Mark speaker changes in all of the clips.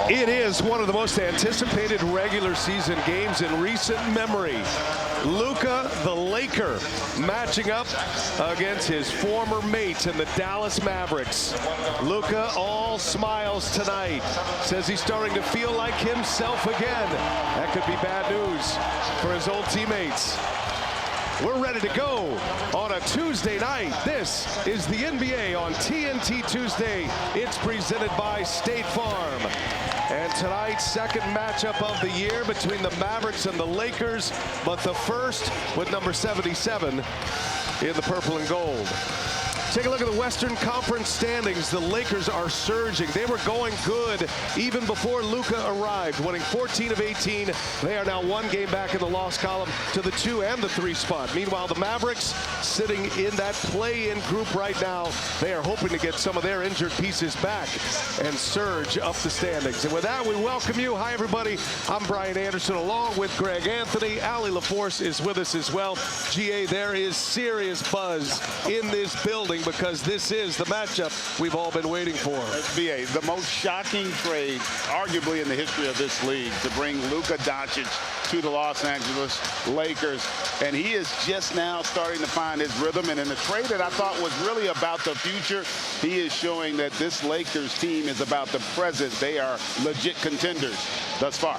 Speaker 1: It is one of the most anticipated regular season games in recent memory. Luka, the Laker, matching up against his former mate in the Dallas Mavericks. Luka all smiles tonight. Says he's starting to feel like himself again. That could be bad news for his old teammates. We're ready to go on a Tuesday night. This is the NBA on TNT Tuesday. It's presented by State Farm. And tonight's second matchup of the year between the Mavericks and the Lakers, but the first with number 77 in the purple and gold. Take a look at the Western Conference standings. The Lakers are surging. They were going good even before Luka arrived, winning 14 of 18. They are now one game back in the loss column to the 2 and the 3 spot. Meanwhile, the Mavericks sitting in that play-in group right now. They are hoping to get some of their injured pieces back and surge up the standings. And with that, we welcome you. Hi, everybody. I'm Brian Anderson along with Greg Anthony. Allie LaForce is with us as well. GA, there is serious buzz in this building because this is the matchup we've all been waiting for.
Speaker 2: SBA, the most shocking trade, arguably in the history of this league, to bring Luka Dončić to the Los Angeles Lakers. And he is just now starting to find his rhythm. And in a trade that I thought was really about the future, he is showing that this Lakers team is about the present. They are legit contenders thus far.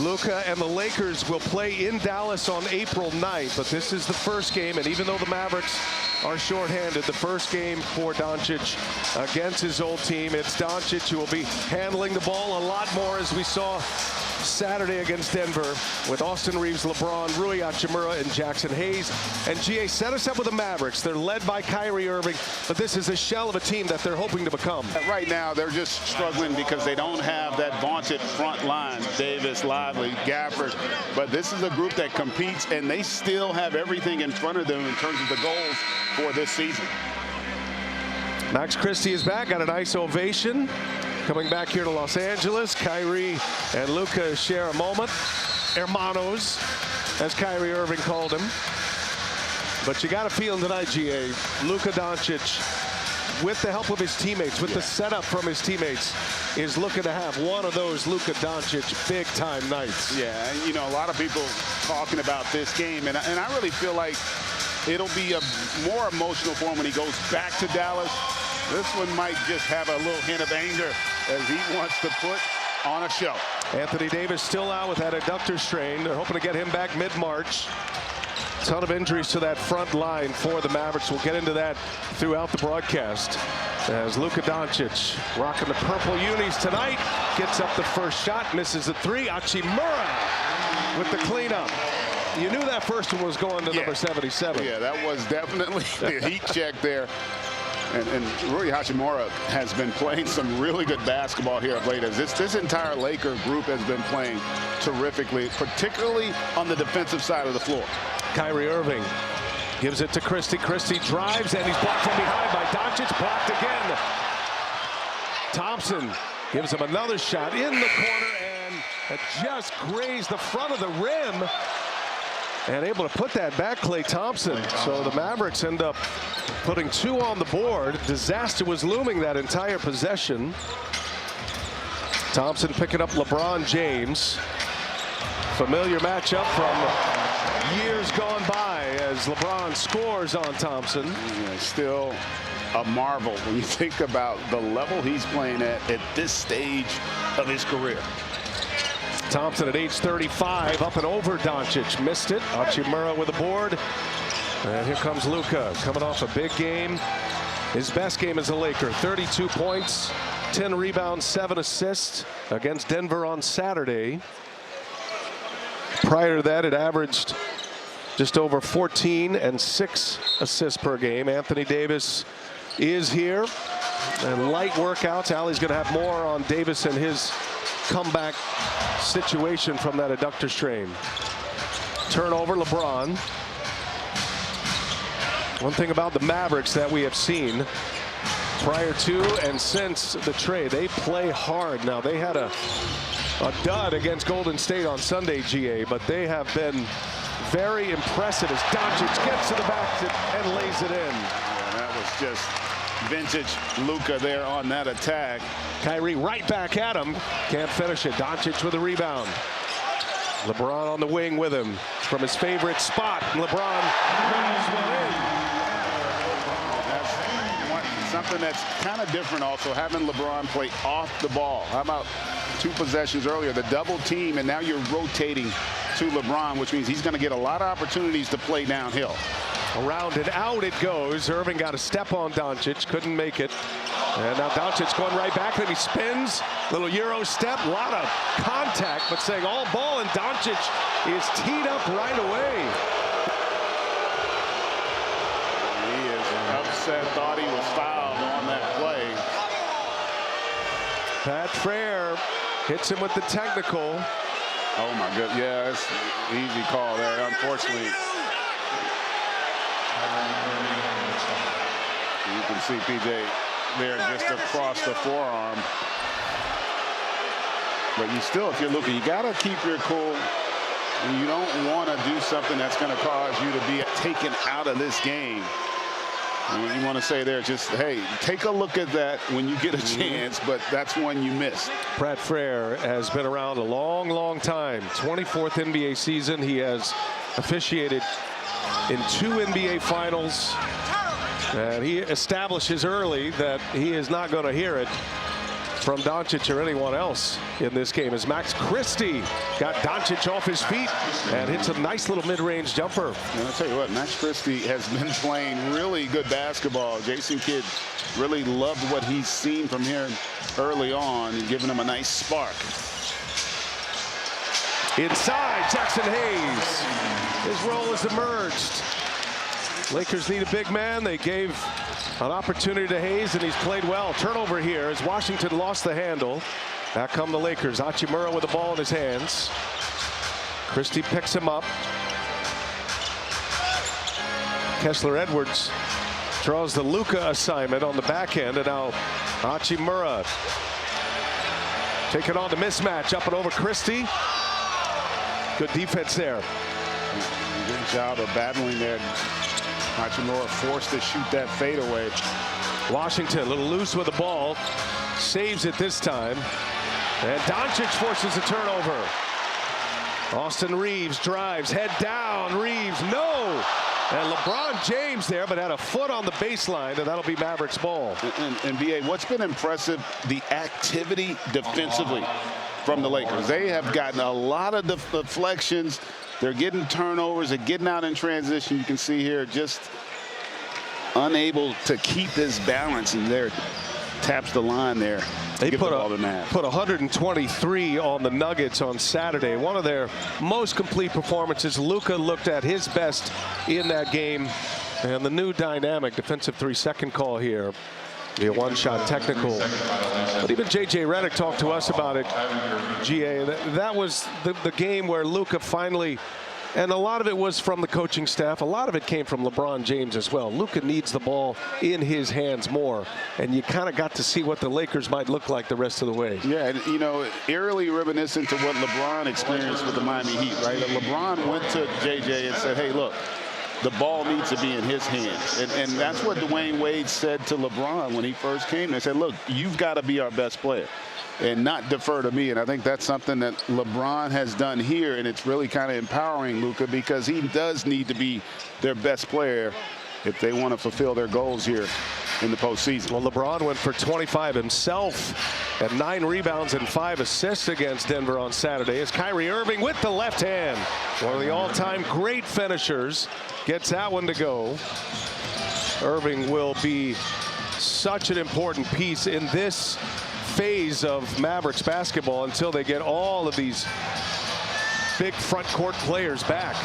Speaker 1: Luka and the Lakers will play in Dallas on April 9th, but this is the first game, and even though the Mavericks are shorthanded, the first game for Dončić against his old team. It's Dončić who will be handling the ball a lot more, as we saw Saturday against Denver with Austin Reeves, LeBron, Rui Hachimura, and Jackson Hayes. And GA set us up with the Mavericks. They're led by Kyrie Irving, but this is a shell of a team that they're hoping to become.
Speaker 2: Right now, they're just struggling because they don't have that vaunted front line, Davis, Lively, Gafford. But this is a group that competes, and they still have everything in front of them in terms of the goals for this season.
Speaker 1: Max Christie is back, got a nice ovation. Coming back here to Los Angeles, Kyrie and Luka share a moment. Hermanos, as Kyrie Irving called him. But you got a feeling tonight, GA, Luka Dončić, with the help of his teammates, with the setup from his teammates, is looking to have one of those Luka Dončić big-time nights.
Speaker 2: Yeah, and you know, a lot of people talking about this game, and I really feel like it'll be a more emotional for him when he goes back to Dallas. This one might just have a little hint of anger as he wants to put on a show.
Speaker 1: Anthony Davis still out with that adductor strain. They're hoping to get him back mid-March. Ton of injuries to that front line for the Mavericks. We'll get into that throughout the broadcast. As Luka Dončić, rocking the purple unis tonight, gets up the first shot, misses the 3. Hachimura with the cleanup. You knew that first one was going to number 77.
Speaker 2: Yeah, that was definitely the heat check there. And Rui Hachimura has been playing some really good basketball here of late. As this entire Laker group has been playing terrifically, particularly on the defensive side of the floor.
Speaker 1: Kyrie Irving gives it to Christie. Christie drives, and he's blocked from behind by Dončić. Blocked again. Thompson gives him another shot in the corner, and it just grazed the front of the rim. And able to put that back, Klay Thompson. So the Mavericks end up putting 2 on the board. Disaster was looming that entire possession. Thompson picking up LeBron James. Familiar matchup from years gone by as LeBron scores on Thompson.
Speaker 2: Yeah, still a marvel when you think about the level he's playing at this stage of his career.
Speaker 1: Thompson at age 35, up and over Dončić. Missed it. Hachimura with the board. And here comes Luka, coming off a big game. His best game as a Laker. 32 points, 10 rebounds, 7 assists against Denver on Saturday. Prior to that, it averaged just over 14 and 6 assists per game. Anthony Davis is here. And light workouts. Allie's going to have more on Davis and his comeback situation from that adductor strain. Turnover, LeBron. One thing about the Mavericks that we have seen prior to and since the trade, they play hard. Now, they had a dud against Golden State on Sunday, GA, but they have been very impressive as Dončić gets to the basket and lays it in.
Speaker 2: Yeah, that was just vintage Luka there on that attack.
Speaker 1: Kyrie right back at him. Can't finish it. Dončić with a rebound. LeBron on the wing with him from his favorite spot. LeBron runs one in.
Speaker 2: That's something that's kind of different also, having LeBron play off the ball. How about 2 possessions earlier, the double team, and now you're rotating to LeBron, which means he's going to get a lot of opportunities to play downhill.
Speaker 1: Around and out it goes. Irving got a step on Dončić, couldn't make it. And now Dončić going right back, then he spins. Little Euro step, a lot of contact, but saying all ball, and Dončić is teed up right away.
Speaker 2: He is upset, thought he was fouled on that play.
Speaker 1: Pat Frere hits him with the technical.
Speaker 2: Oh my goodness, yeah, it's an easy call there, unfortunately. You can see PJ there just across the forearm. But you still, if you're looking, you got to keep your cool. And you don't want to do something that's going to cause you to be taken out of this game. And you want to say there, just, hey, take a look at that when you get a chance, but that's one you missed.
Speaker 1: Pat Frere has been around a long, long time. 24th NBA season. He has officiated in 2 NBA finals. And he establishes early that he is not going to hear it from Dončić or anyone else in this game, as Max Christie got Dončić off his feet and hits a nice little mid-range jumper.
Speaker 2: And I'll tell you what, Max Christie has been playing really good basketball. Jason Kidd really loved what he's seen from here early on and giving him a nice spark.
Speaker 1: Inside, Jackson Hayes. His role has emerged. Lakers need a big man. They gave an opportunity to Hayes, and he's played well. Turnover here as Washington lost the handle. Back come the Lakers. Hachimura with the ball in his hands. Christie picks him up. Kessler-Edwards draws the Luka assignment on the back end, and now Hachimura taking on the mismatch up and over Christie. Good defense there.
Speaker 2: Good job of battling there. Hachimura forced to shoot that fadeaway.
Speaker 1: Washington a little loose with the ball. Saves it this time. And Dončić forces a turnover. Austin Reeves drives, head down. Reeves, no. And LeBron James there, but had a foot on the baseline, and that'll be Mavericks ball.
Speaker 2: And BA, what's been impressive, the activity defensively from the Lakers. They have gotten a lot of deflections. They're getting turnovers. They're getting out in transition. You can see here just unable to keep this balance, and there taps the line there.
Speaker 1: They put 123 on the Nuggets on Saturday. One of their most complete performances. Luka looked at his best in that game. And the new dynamic defensive 3-second call here. Be a one-shot technical. But even J.J. Redick talked to us about it, GA. That was the game where Luka finally, and a lot of it was from the coaching staff. A lot of it came from LeBron James as well. Luka needs the ball in his hands more. And you kind of got to see what the Lakers might look like the rest of the way.
Speaker 2: Yeah, and, you know, eerily reminiscent to what LeBron experienced with the Miami Heat, right? LeBron went to J.J. and said, hey, look, the ball needs to be in his hands. And that's what Dwayne Wade said to LeBron when he first came. They said, look, you've got to be our best player and not defer to me. And I think that's something that LeBron has done here, and it's really kind of empowering Luka, because he does need to be their best player if they want to fulfill their goals here in the postseason.
Speaker 1: Well, LeBron went for 25 himself and 9 rebounds and 5 assists against Denver on Saturday. As Kyrie Irving with the left hand, one of the all-time great finishers, gets that one to go. Irving will be such an important piece in this phase of Mavericks basketball until they get all of these big front court players back.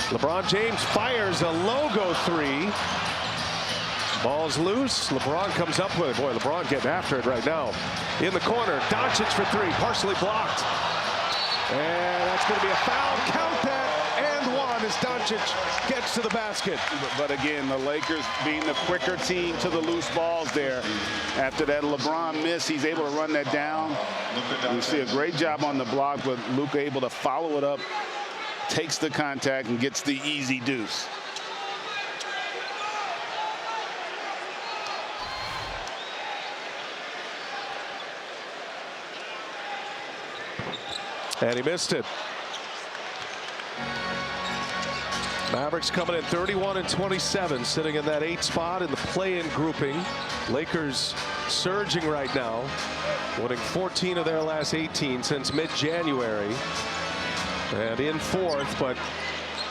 Speaker 1: LeBron James fires a logo 3. Ball's loose. LeBron comes up with it. Boy, LeBron getting after it right now. In the corner, Dončić for 3, partially blocked. And that's going to be a foul. Count that. And 1 as Dončić gets to the basket.
Speaker 2: But again, the Lakers being the quicker team to the loose balls there. After that LeBron miss, he's able to run that down. You see a great job on the block, but Luka able to follow it up, takes the contact, and gets the easy deuce.
Speaker 1: And he missed it. Mavericks coming in 31-27, sitting in that 8th spot in the play-in grouping. Lakers surging right now, winning 14 of their last 18 since mid-January. And in 4th, but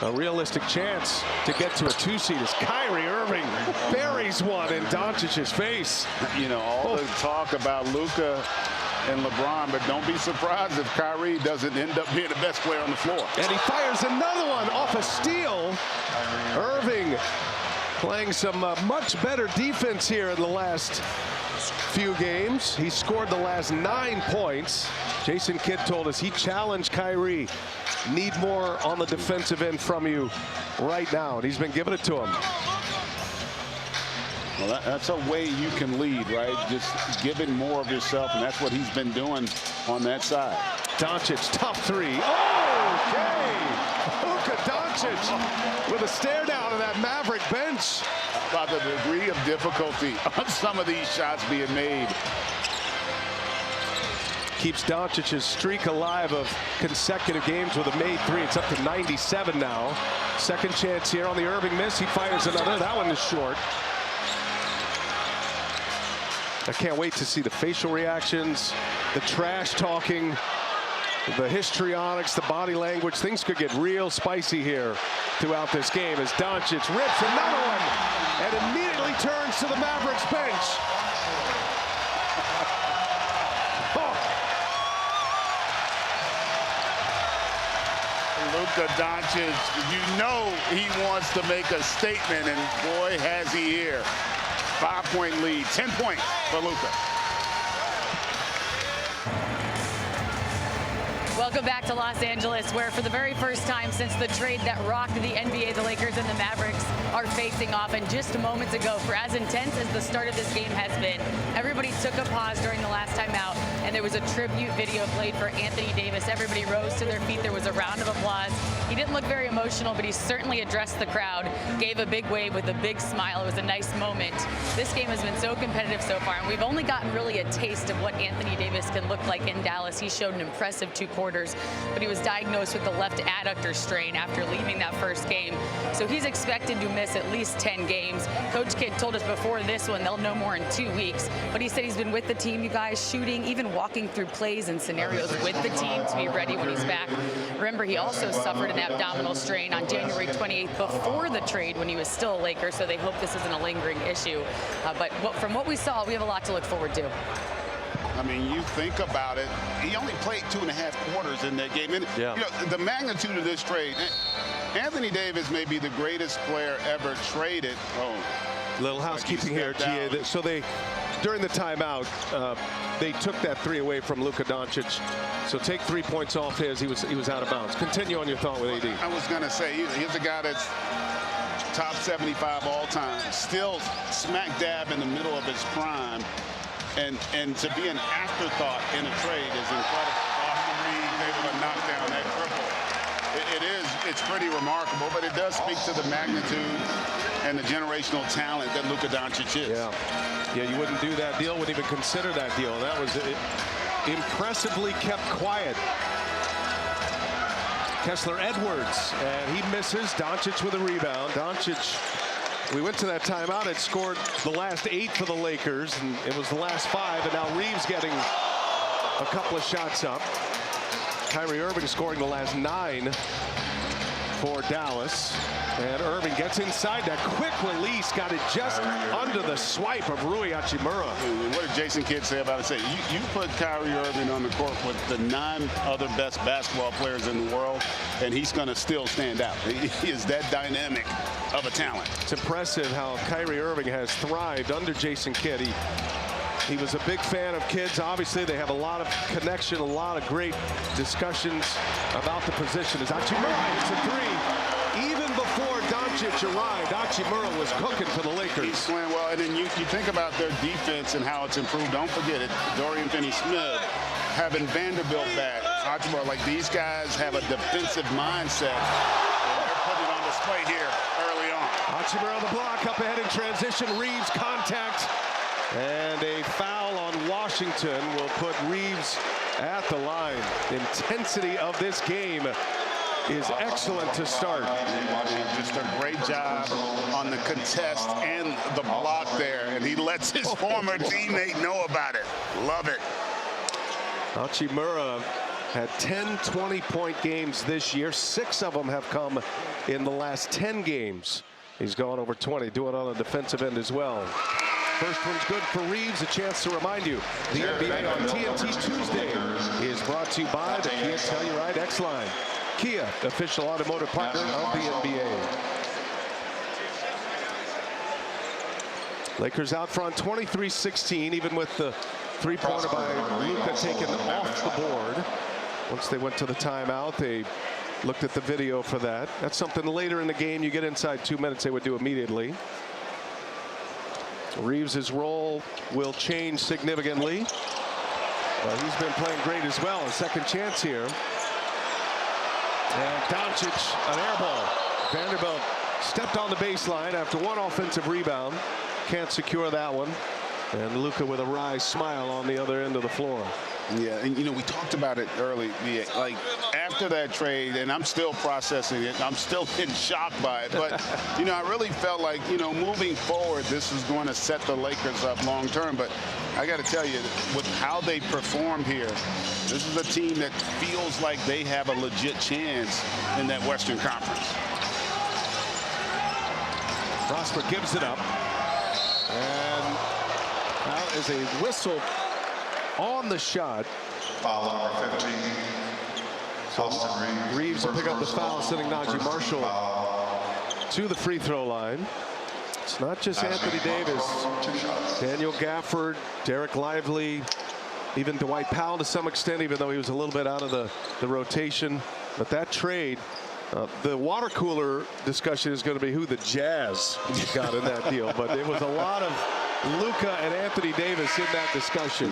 Speaker 1: a realistic chance to get to a 2 seed as Kyrie Irving buries one in Dončić's face.
Speaker 2: You know, all the talk about Luka and LeBron, but don't be surprised if Kyrie doesn't end up being the best player on the floor.
Speaker 1: And he fires another one off a steal. Irving playing some much better defense here in the last few games. He scored the last 9 points. Jason Kidd told us he challenged Kyrie. Need more on the defensive end from you right now, and he's been giving it to him.
Speaker 2: Well, that's a way you can lead, right? Just giving more of yourself, and that's what he's been doing on that side.
Speaker 1: Dončić, tough 3. Oh, okay. Luka Dončić with a stare down of that Maverick bench.
Speaker 2: About the degree of difficulty on some of these shots being made.
Speaker 1: Keeps Dončić's streak alive of consecutive games with a made 3. It's up to 97 now. Second chance here on the Irving miss. He fires another. That one is short. I can't wait to see the facial reactions, the trash talking, the histrionics, the body language. Things could get real spicy here throughout this game as Dončić rips another one and immediately turns to the Mavericks bench.
Speaker 2: Luka Dončić, you know he wants to make a statement, and boy, has he here. 5-point lead, 10 points for Luka.
Speaker 3: Welcome back to Los Angeles, where for the very first time since the trade that rocked the NBA, the Lakers and the Mavericks are facing off. And just moments ago, for as intense as the start of this game has been, everybody took a pause during the last time out, and there was a tribute video played for Anthony Davis. Everybody rose to their feet. There was a round of applause. He didn't look very emotional, but he certainly addressed the crowd, gave a big wave with a big smile. It was a nice moment. This game has been so competitive so far, and we've only gotten really a taste of what Anthony Davis can look like in Dallas. He showed an impressive 2 quarters, but he was diagnosed with the left adductor strain after leaving that first game. So he's expected to miss at least 10 games. Coach Kidd told us before this one they'll know more in 2 weeks, but he said he's been with the team, you guys, shooting, even walking through plays and scenarios with the team to be ready when he's back. Remember, he also suffered an abdominal strain on January 28th before the trade when he was still a Laker, so they hope this isn't a lingering issue. But from what we saw, we have a lot to look forward to.
Speaker 2: I mean, you think about it, he only played 2.5 quarters in that game. And
Speaker 1: yeah.
Speaker 2: You know, the magnitude of this trade, Anthony Davis may be the greatest player ever traded. Oh,
Speaker 1: little housekeeping here, GA. So they, during the timeout, they took that 3 away from Luka Dončić. So take 3 points off his. He was out of bounds. Continue on your thought with AD.
Speaker 2: I was going to say, here's a guy that's top 75 all time, still smack dab in the middle of his prime. And to be an afterthought in a trade is incredible. Austin Reeves able to knock down that triple. It's pretty remarkable, but it does speak to the magnitude and the generational talent that Luka Dončić is.
Speaker 1: Yeah, you wouldn't do that deal, wouldn't even consider that deal. And that was impressively kept quiet. Kessler Edwards, and he misses. Dončić with a rebound. Dončić, we went to that timeout. It scored the last 8 for the Lakers, and it was the last 5, and now Reeves getting a couple of shots up. Kyrie Irving scoring the last 9 for Dallas. And Irving gets inside. That quick release got it just under the swipe of Rui Hachimura.
Speaker 2: What did Jason Kidd say about it? Say, you put Kyrie Irving on the court with the 9 other best basketball players in the world, and he's going to still stand out. He is that dynamic of a talent.
Speaker 1: It's impressive how Kyrie Irving has thrived under Jason Kidd. He was a big fan of Kidd's. Obviously, they have a lot of connection, a lot of great discussions about the position. As Hachimura hits a 3. Even before Dončić arrived, Hachimura was cooking for the Lakers.
Speaker 2: He's playing well, and then you think about their defense and how it's improved. Don't forget it, Dorian Finney-Smith having Vanderbilt back. Hachimura, like these guys have a defensive mindset, and they're putting it on display here early on.
Speaker 1: Hachimura on the block, up ahead in transition. Reeves contact, and a foul on Washington will put Reeves at the line. Intensity of this game is excellent to start.
Speaker 2: Just a great job on the contest and the block there, and he lets his former teammate know about it. Love it.
Speaker 1: Hachimura had 10 20-point games this year. 6 of them have come in the last 10 games. He's gone over 20, doing on the defensive end as well. First one's good for Reeves. A chance to remind you, the NBA on TNT Tuesday is brought to you by the Kia Telluride X-Line. Kia, official automotive partner of the NBA. Lakers out front 23-16, even with the three-pointer by Luka taken off the board. Once they went to the timeout, they looked at the video for that. That's something later in the game, you get inside 2 minutes, they would do immediately. Reeves' role will change significantly. He's been playing great as well. A second chance here. And Dončić, an air ball. Vanderbilt stepped on the baseline after one offensive rebound. Can't secure that one. And Luka with a wry smile on the other end of the floor.
Speaker 2: Yeah, and you know, we talked about it early. Like after that trade, and I'm still processing it. I'm still in shock by it. But you know, I really felt like, you know, moving forward, this is going to set the Lakers up long term. But I got to tell you, with how they performed here, this is a team that feels like they have a legit chance in that Western Conference.
Speaker 1: Prosper gives it up. And that is a whistle on the shot.
Speaker 4: Foul number 15. Austin
Speaker 1: Reeves will pick up the foul, sending Najee Marshall to the free throw line. It's not just Anthony Davis. Daniel Gafford, Derek Lively, even Dwight Powell to some extent, even though he was a little bit out of the rotation. But that trade, the water cooler discussion is going to be who the Jazz got in that deal. But it was a lot of Luka and Anthony Davis in that discussion.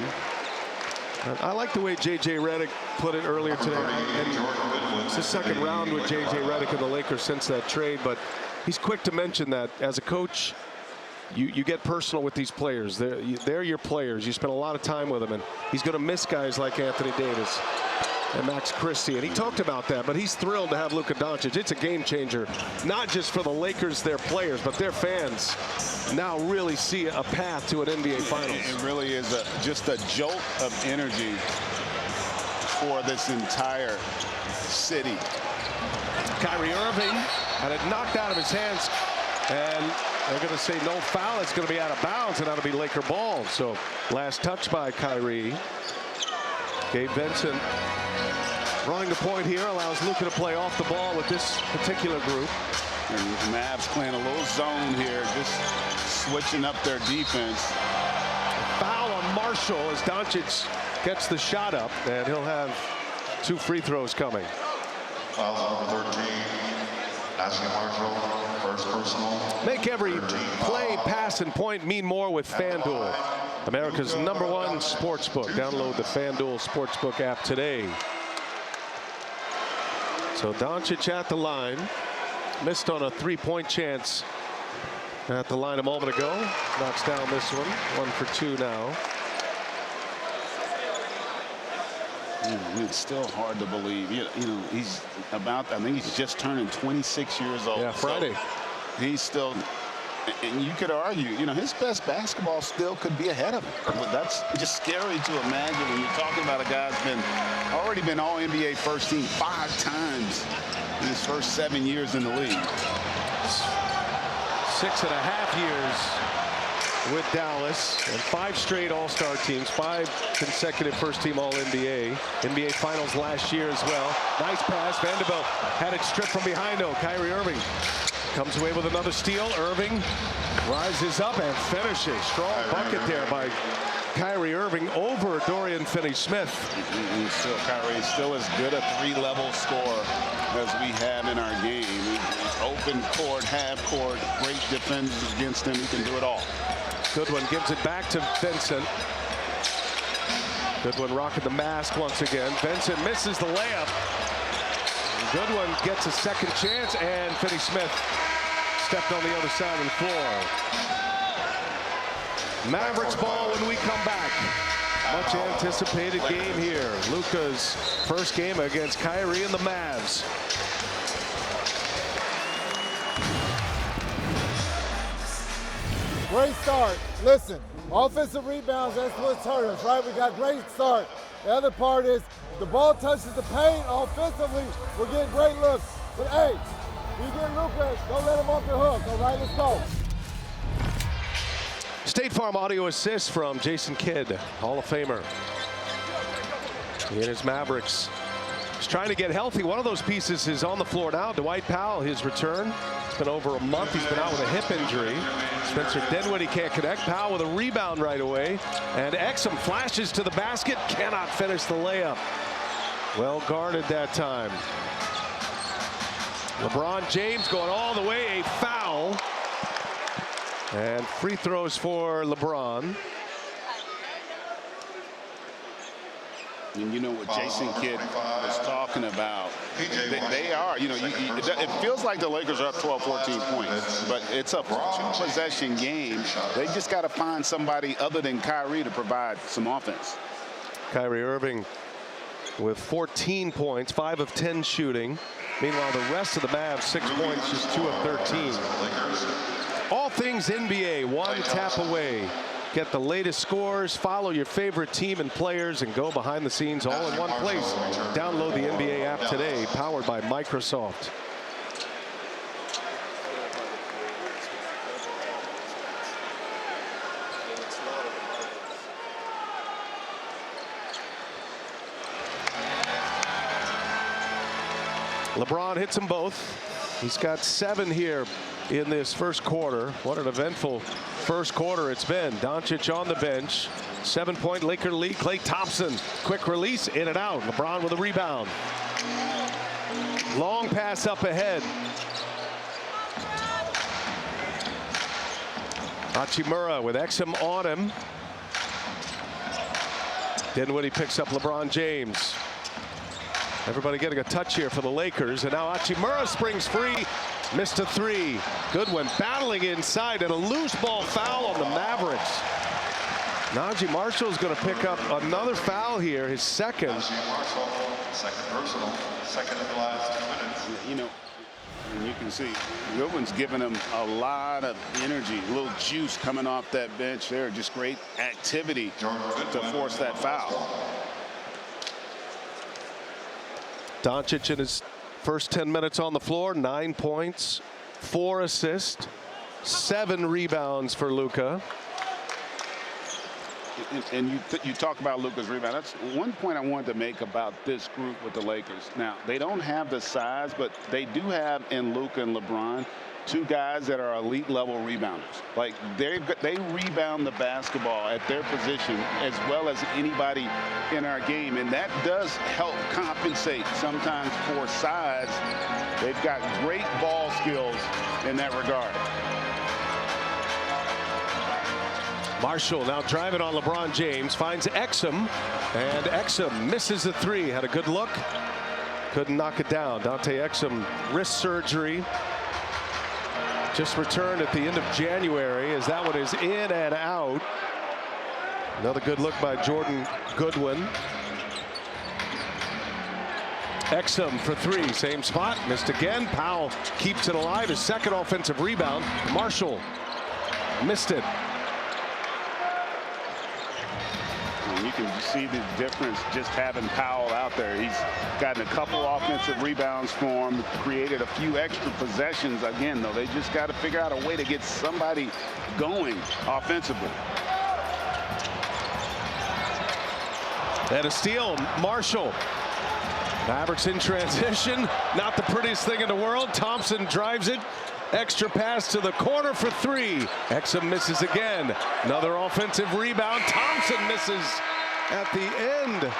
Speaker 1: I like the way J.J. Redick put it earlier today. And it's the second round with J.J. Redick and the Lakers since that trade, but he's quick to mention that as a coach, you get personal with these players. They're your players. You spend a lot of time with them, and he's going to miss guys like Anthony Davis and Max Christie, and he talked about that, but he's thrilled to have Luka Dončić. It's a game changer, not just for the Lakers, their players, but their fans now really see a path to an NBA Finals.
Speaker 2: It really is just a jolt of energy for this entire city.
Speaker 1: Kyrie Irving had it knocked out of his hands, and they're going to say no foul. It's going to be out of bounds, and that'll be Laker ball. So last touch by Kyrie. Gabe Vincent running the point here, allows Luka to play off the ball with this particular group.
Speaker 2: And the Mavs playing a little zone here, just switching up their defense.
Speaker 1: Foul on Marshall as Dončić gets the shot up, and he'll have 2 free throws coming.
Speaker 4: Foul number 13. Asking Marshall, first personal.
Speaker 1: Make every play, pass, and point mean more with FanDuel, America's #1 sportsbook. Download the FanDuel Sportsbook app today. So Dončić at the line. Missed on a 3-point chance at the line a moment ago. Knocks down this one. 1 for 2 now.
Speaker 2: It's still hard to believe. You know, he's about, I think he's just turning 26 years old.
Speaker 1: Yeah, Friday.
Speaker 2: So he's still, and you could argue, you know, his best basketball still could be ahead of him. But that's just scary to imagine when you're talking about a guy that's already been all NBA first team 5 times in his first 7 years in the league.
Speaker 1: 6.5 years with Dallas, and 5 straight All-Star teams, 5 consecutive first-team All-NBA. NBA Finals last year as well. Nice pass. Vanderbilt had it stripped from behind, though. Kyrie Irving comes away with another steal. Irving rises up and finishes. Strong bucket there by Kyrie Irving over Dorian Finney-Smith.
Speaker 2: Kyrie is still as good a 3-level scorer as we have in our game. Open court, half court, great defenders against him. He can do it all.
Speaker 1: Goodwin gives it back to Vincent. Goodwin rocking the mask once again. Vincent misses the layup. Goodwin gets a second chance, and Finney-Smith stepped on the other side of the floor. Mavericks ball when we come back. Much anticipated game here. Luka's first game against Kyrie and the Mavs.
Speaker 5: Great start. Listen, offensive rebounds, that's what's hurt us, right? We got great start. The other part is the ball touches the paint offensively, we're getting great looks. But hey, you get Luka, don't let him off the hook, all right? Let's go.
Speaker 1: State Farm audio assist from Jason Kidd, Hall of Famer. In his Mavericks. He's trying to get healthy. One of those pieces is on the floor now. Dwight Powell, his return. It's been over a month. He's been out with a hip injury. Spencer Dinwiddie can't connect. Powell with a rebound right away. And Exum flashes to the basket. Cannot finish the layup. Well guarded that time. LeBron James going all the way. A foul. And free throws for LeBron.
Speaker 2: And you know what Jason Kidd was talking about. They are, you know, it feels like the Lakers are up 12, 14 points, but it's a two-possession game. They just got to find somebody other than Kyrie to provide some offense.
Speaker 1: Kyrie Irving with 14 points, 5 of 10 shooting. Meanwhile, the rest of the Mavs, 6 points, just 2 of 13. All things NBA, one tap away. Get the latest scores, follow your favorite team and players, and go behind the scenes all in one place. Download the NBA app today, powered by Microsoft. LeBron hits them both. He's got 7 here in this first quarter. What an eventful first quarter it's been. Dončić on the bench. 7-point Laker lead. Klay Thompson, quick release, in and out. LeBron with a rebound. Long pass up ahead. Hachimura with Exum on him. Dinwiddie picks up LeBron James. Everybody getting a touch here for the Lakers, and now Hachimura springs free. Missed a 3. Goodwin battling inside, and a loose ball foul on the Mavericks. Najee Marshall's going to pick up another foul here, his second.
Speaker 4: Najee Marshall, second personal, second in the last 2 minutes.
Speaker 2: You know, and you can see Goodwin's giving him a lot of energy, a little juice coming off that bench there. Just great activity to force that foul.
Speaker 1: Dončić in his first 10 minutes on the floor, 9 points, 4 assists, 7 rebounds for Luka.
Speaker 2: And you talk about Luka's rebound. That's one point I wanted to make about this group with the Lakers. Now, they don't have the size, but they do have in Luka and LeBron 2 guys that are elite level rebounders. Like they rebound the basketball at their position as well as anybody in our game, and that does help compensate sometimes for size. They've got great ball skills in that regard.
Speaker 1: Marshall now driving on LeBron James, finds Exum, and Exum misses the 3. Had a good look, couldn't knock it down. Dante Exum, wrist surgery. Just returned at the end of January, as that one is in and out. Another good look by Jordan Goodwin. Exum for 3, same spot, missed again. Powell keeps it alive, his second offensive rebound. Marshall missed it.
Speaker 2: And you can see the difference just having Powell out there. He's gotten a couple offensive rebounds for him, created a few extra possessions. Again, though, they just got to figure out a way to get somebody going offensively.
Speaker 1: And a steal, Marshall. Mavericks in transition, not the prettiest thing in the world. Thompson drives it. Extra pass to the corner for 3. Exum misses again. Another offensive rebound. Thompson misses at the end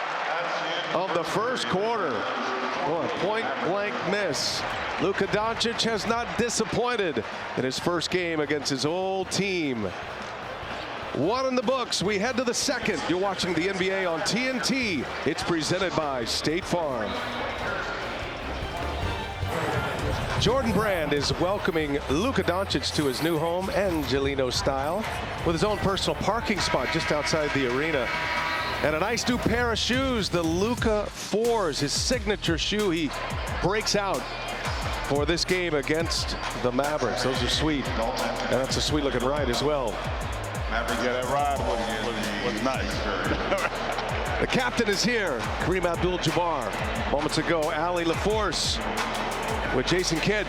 Speaker 1: of the first quarter. Oh, a point-blank miss. Luka Dončić has not disappointed in his first game against his old team. 1 in the books. We head to the second. You're watching the NBA on TNT. It's presented by State Farm. Jordan Brand is welcoming Luka Dončić to his new home, Angelino style, with his own personal parking spot just outside the arena. And a nice new pair of shoes, the Luka 4s, his signature shoe. He breaks out for this game against the Mavericks. Those are sweet. And that's a sweet looking ride as well.
Speaker 2: Mavericks, yeah, that ride was nice.
Speaker 1: The captain is here, Kareem Abdul-Jabbar. Moments ago, Allie LaForce with Jason Kidd.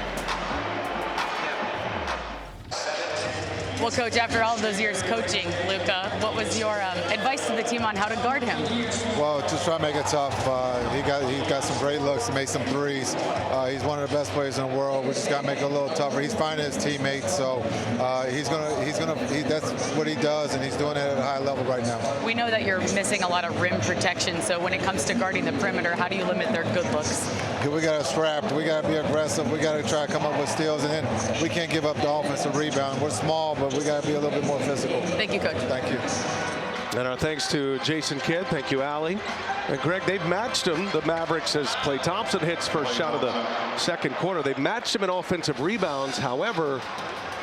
Speaker 3: Well, Coach, after all of those years coaching Luka, what was your advice to the team on how to guard him?
Speaker 5: Well, just try to make it tough. He got some great looks and made some threes. He's one of the best players in the world. We just got to make it a little tougher. He's finding his teammates, so that's what he does, and he's doing it at a high level right now.
Speaker 3: We know that you're missing a lot of rim protection, so when it comes to guarding the perimeter, how do you limit their good looks?
Speaker 5: We got to scrap. We got to be aggressive. We got to try to come up with steals, and then we can't give up the offensive rebound. We're small, but we got to be a little bit more physical.
Speaker 3: Thank you, Coach.
Speaker 5: Thank you.
Speaker 1: And our thanks to Jason Kidd. Thank you, Allie. And Greg, they've matched him. The Mavericks, as Klay Thompson hits first shot of the second quarter, they've matched him in offensive rebounds. However,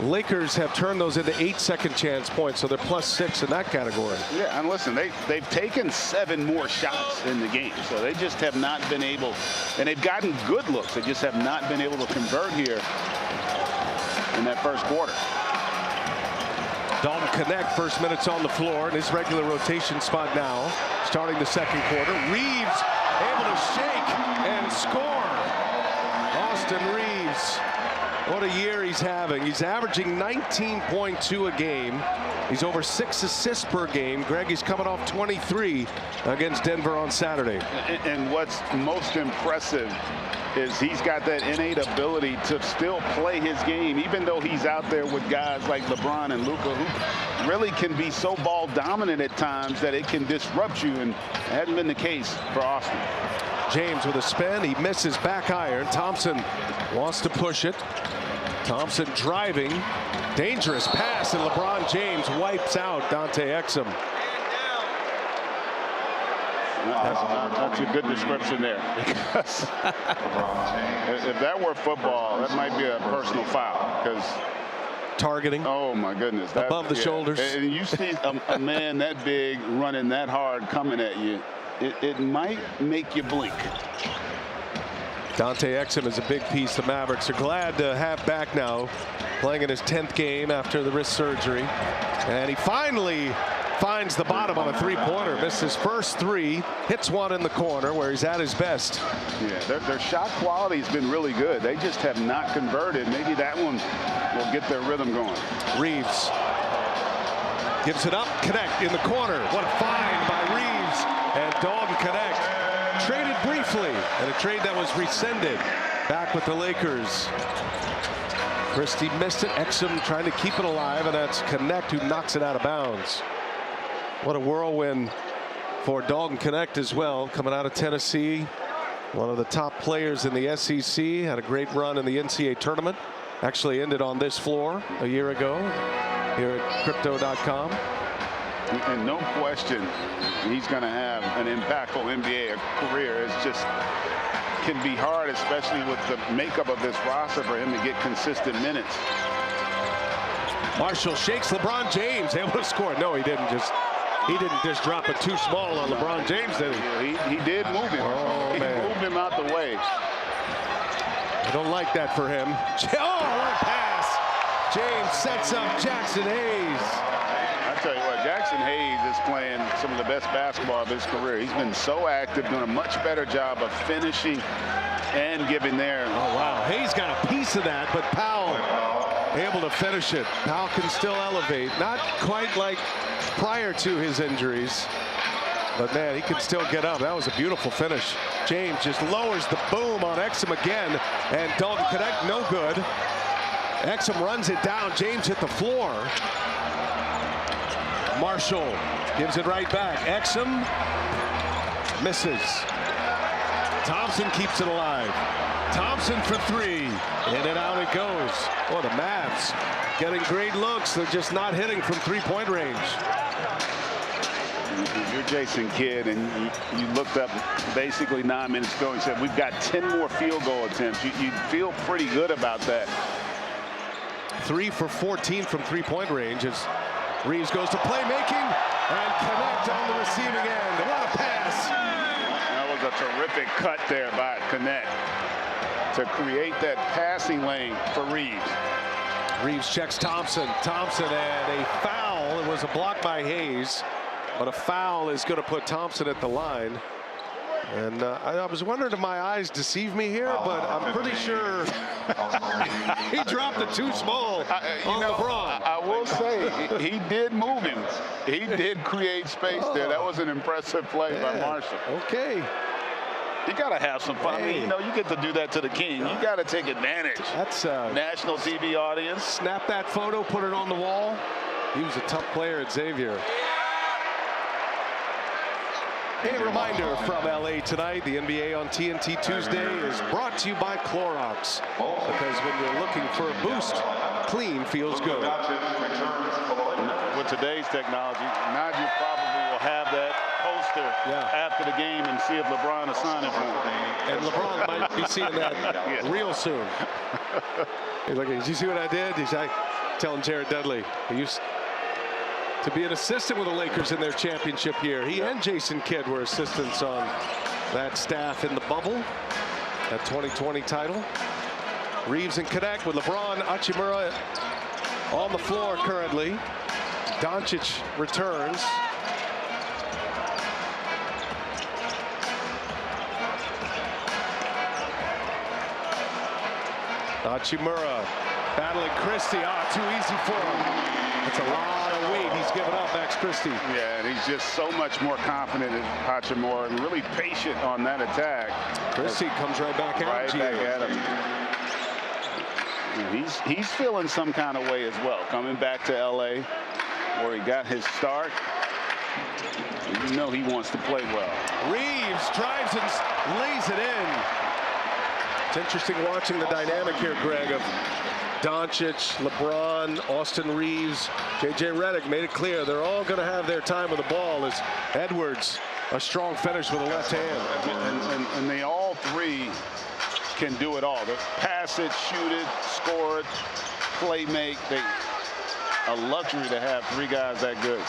Speaker 1: Lakers have turned those into 8 second chance points, so they're +6 in that category.
Speaker 2: Yeah, and listen, they've taken 7 more shots in the game, so they just have not been able, and they've gotten good looks. They just have not been able to convert here in that first quarter.
Speaker 1: Dalton Connect, first minutes on the floor in his regular rotation spot now, starting the second quarter. Reeves able to shake and score. Austin Reeves, what a year he's having. He's averaging 19.2 a game. He's over 6 assists per game. Greg, he's coming off 23 against Denver on Saturday.
Speaker 2: And what's most impressive is he's got that innate ability to still play his game, even though he's out there with guys like LeBron and Luka, who really can be so ball dominant at times that it can disrupt you, and it hasn't been the case for Austin.
Speaker 1: James with a spin. He misses back iron. Thompson wants to push it. Thompson driving. Dangerous pass, and LeBron James wipes out Dante Exum.
Speaker 2: That's a good description there. Because if that were football, that might be a personal foul. Because
Speaker 1: targeting.
Speaker 2: Oh my goodness!
Speaker 1: Above the shoulders.
Speaker 2: And you see a man that big running that hard coming at you, it might make you blink.
Speaker 1: Dante Exum is a big piece. The Mavericks are glad to have back now, playing in his 10th game after the wrist surgery, and he finally finds the bottom on a three-pointer. Missed his first 3, hits one in the corner where he's at his best.
Speaker 2: Yeah, their shot quality has been really good. They just have not converted. Maybe that one will get their rhythm going.
Speaker 1: Reeves gives it up. Connect in the corner. What a find by Reeves. And Dalton Connect traded briefly, and a trade that was rescinded. Back with the Lakers. Christie missed it. Exum trying to keep it alive, and that's Connect who knocks it out of bounds. What a whirlwind for Dalton Connect as well, coming out of Tennessee. One of the top players in the SEC. Had a great run in the NCAA tournament. Actually ended on this floor a year ago here at Crypto.com.
Speaker 2: And no question, he's going to have an impactful NBA career. It's just can be hard, especially with the makeup of this roster, for him to get consistent minutes.
Speaker 1: Marshall shakes LeBron James, able to score. No, he didn't just drop it too small on LeBron James, did he?
Speaker 2: He did move him.
Speaker 1: Oh,
Speaker 2: he moved him out the way.
Speaker 1: I don't like that for him. Oh, what a pass. James sets up Jackson Hayes.
Speaker 2: I tell you what, Jackson Hayes is playing some of the best basketball of his career. He's been so active, doing a much better job of finishing and giving there.
Speaker 1: Oh, wow. Hayes got a piece of that, but Powell able to finish it. Powell can still elevate. Not quite like prior to his injuries, but man, he can still get up. That was a beautiful finish. James just lowers the boom on Exum again, and Dalton Connect no good. Exum runs it down. James hit the floor. Marshall gives it right back. Exum misses. Thompson keeps it alive. Thompson for 3. In and out it goes. Oh, the Mavs getting great looks. They're just not hitting from 3-point range.
Speaker 2: You're Jason Kidd, and you looked up basically 9 minutes ago and said, we've got 10 more field goal attempts. You feel pretty good about that.
Speaker 1: 3 for 14 from 3-point range as Reeves goes to playmaking. and connect on the receiving end. What a pass.
Speaker 2: That was a terrific cut there by Connect to create that passing lane for Reeves.
Speaker 1: Reeves checks Thompson. Thompson, and a foul. It was a block by Hayes, but a foul is going to put Thompson at the line. And I was wondering if my eyes deceive me here, but I'm pretty sure he dropped it too small on LeBron.
Speaker 2: I will say, he did move him. He did create space there. That was an impressive play by Marshall.
Speaker 1: Okay.
Speaker 2: You got to have some fun.
Speaker 1: Hey.
Speaker 2: I mean, you know, you get to do that to the king. You got to take advantage.
Speaker 1: That's
Speaker 2: National TV audience.
Speaker 1: snap that photo, put it on the wall. He was a tough player at Xavier. A reminder from LA tonight, the NBA on TNT Tuesday is brought to you by Clorox. Because when you're looking for a boost, clean feels good.
Speaker 2: With today's technology, now you probably will have that poster after the game and see if LeBron is signing for him.
Speaker 1: And LeBron might be seeing that real soon. He's like, did you see what I did? He's like, telling Jared Dudley, he used to be an assistant with the Lakers in their championship year. He and Jason Kidd were assistants on that staff in the bubble, that 2020 title. Reeves and Connect with LeBron. Hachimura on the floor currently. Dončić returns. Hachimura battling Christie. Too easy for him. That's a lot of weight he's given up, Max Christie.
Speaker 2: Yeah, and he's just so much more confident in Hachimura and really patient on that attack.
Speaker 1: Christie comes right back at him.
Speaker 2: He's feeling some kind of way as well, coming back to LA where he got his start. You know he wants to play well.
Speaker 1: Reeves drives and lays it in. It's interesting watching the dynamic here, Greg, of Dončić, LeBron, Austin Reeves, J.J. Redick made it clear they're all going to have their time with the ball. As Edwards, a strong finish with a left hand.
Speaker 2: And they all three can do it all. They pass it, shoot it, score it, play make. A luxury to have three guys that good.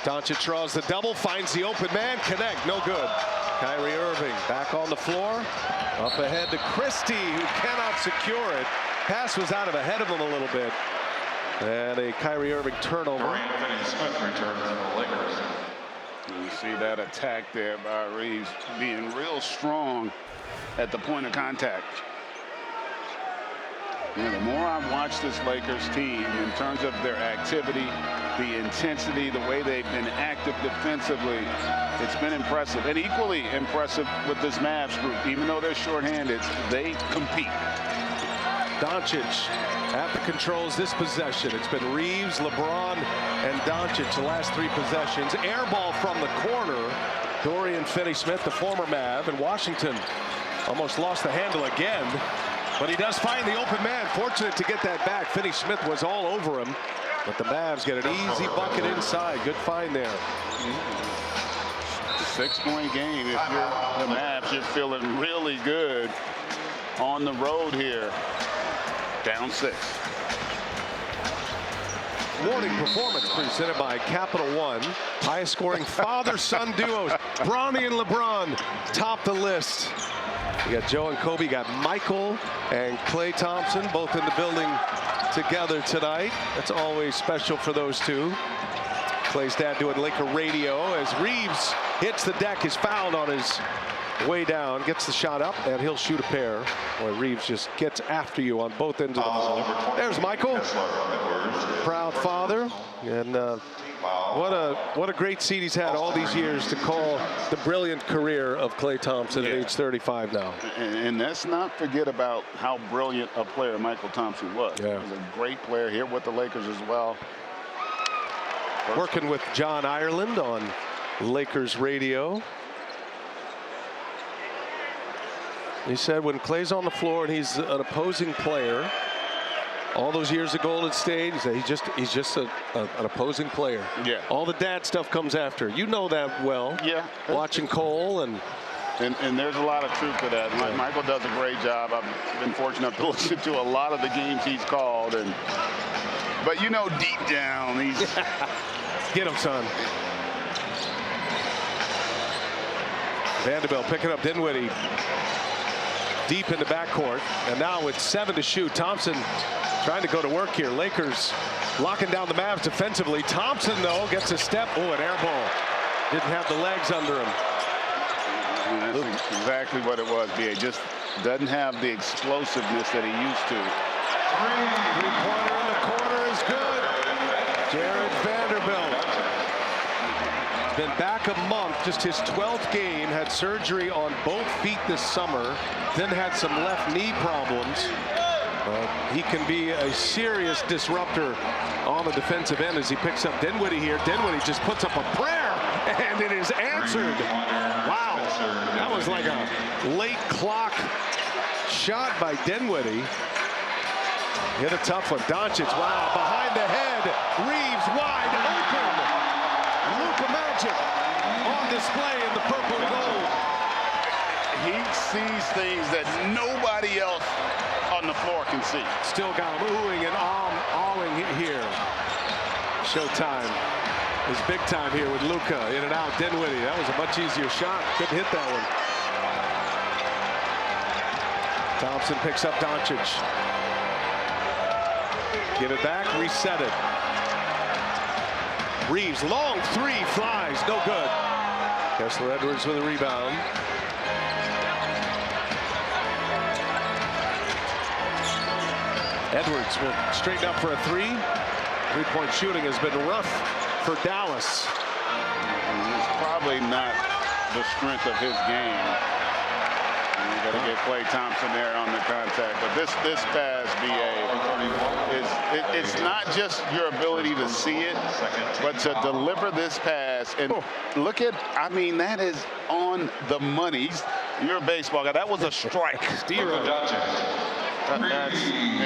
Speaker 1: Dončić draws the double, finds the open man. Connect, no good. Kyrie Irving back on the floor. Up ahead to Christie, who cannot secure it. Pass was out of ahead of him a little bit. And a Kyrie Irving turnover.
Speaker 4: Smith returns for the Lakers.
Speaker 2: You see that attack there by Reeves being real strong at the point of contact. The more I've watched this Lakers team in terms of their activity, the intensity, the way they've been active defensively, it's been impressive. And equally impressive with this Mavs group. Even though they're shorthanded, they compete.
Speaker 1: Dončić at the controls this possession. It's been Reeves, LeBron, and Dončić the last three possessions. Air ball from the corner. Dorian Finney-Smith, the former Mav, and Washington almost lost the handle again. But he does find the open man. Fortunate to get that back. Finney-Smith was all over him. But the Mavs get an easy bucket inside. Good find there.
Speaker 2: 6-point game. If you're the Mavs, you're feeling really good on the road here. Down 6.
Speaker 1: Morning performance presented by Capital One. Highest scoring father-son duos. Bronny and LeBron top the list. You got Joe and Kobe, you got Michael and Klay Thompson, both in the building together tonight. That's always special for those two. Klay's dad doing Laker radio as Reeves hits the deck, is fouled on his way down, gets the shot up, and he'll shoot a pair. Boy, Reeves just gets after you on both ends of the ball. There's Michael, proud father, and what a great seat he's had all these years to call the brilliant career of Klay Thompson at age 35 now.
Speaker 2: And let's not forget about how brilliant a player Michael Thompson was.
Speaker 1: Yeah.
Speaker 2: He was a great player here with the Lakers as well.
Speaker 1: Working with John Ireland on Lakers radio. He said when Klay's on the floor and he's an opposing player, all those years at Golden State, he said he's just an opposing player.
Speaker 2: Yeah.
Speaker 1: All the dad stuff comes after. You know that well.
Speaker 2: Yeah.
Speaker 1: Watching Cole and
Speaker 2: there's a lot of truth to that. Yeah. Michael does a great job. I've been fortunate enough to listen to a lot of the games he's called, but you know deep down
Speaker 1: Get him, son. Vanderbilt picking up Dinwiddie deep in the backcourt. And now with 7 to shoot, Thompson trying to go to work here. Lakers locking down the Mavs defensively. Thompson, though, gets a step. Oh, an air ball. Didn't have the legs under him.
Speaker 2: And that's exactly what it was, B.A. Just doesn't have the explosiveness that he used to.
Speaker 1: Three-pointer in the corner is good. Jared Vanderbilt. Been back a month, just his 12th game. Had surgery on both feet this summer. Then had some left knee problems. He can be a serious disruptor on the defensive end as he picks up Dinwiddie here. Dinwiddie just puts up a prayer, and it is answered. Wow, that was like a late clock shot by Dinwiddie. Hit a tough one. Dončić, wow, behind the head. Reeves wide open. Luka Magic on display in the purple and gold.
Speaker 2: He sees things that nobody else on the floor can see.
Speaker 1: Still got him oohing and awing here. Showtime is big time here with Luka. In and out, Dinwiddie. That was a much easier shot. Couldn't hit that one. Thompson picks up Dončić. Give it back, reset it. Reeves, long three, flies, no good. Kessler Edwards with a rebound. Edwards will straighten up for a three. Three-point shooting has been rough for Dallas.
Speaker 2: It's probably not the strength of his game. You got to get Klay Thompson there on the contact. But this pass, BA, it's not just your ability to see it, but to deliver this pass. And look at, I mean, that is on the money. You're a baseball guy. That was a strike.
Speaker 4: Luka Dončić.
Speaker 2: That's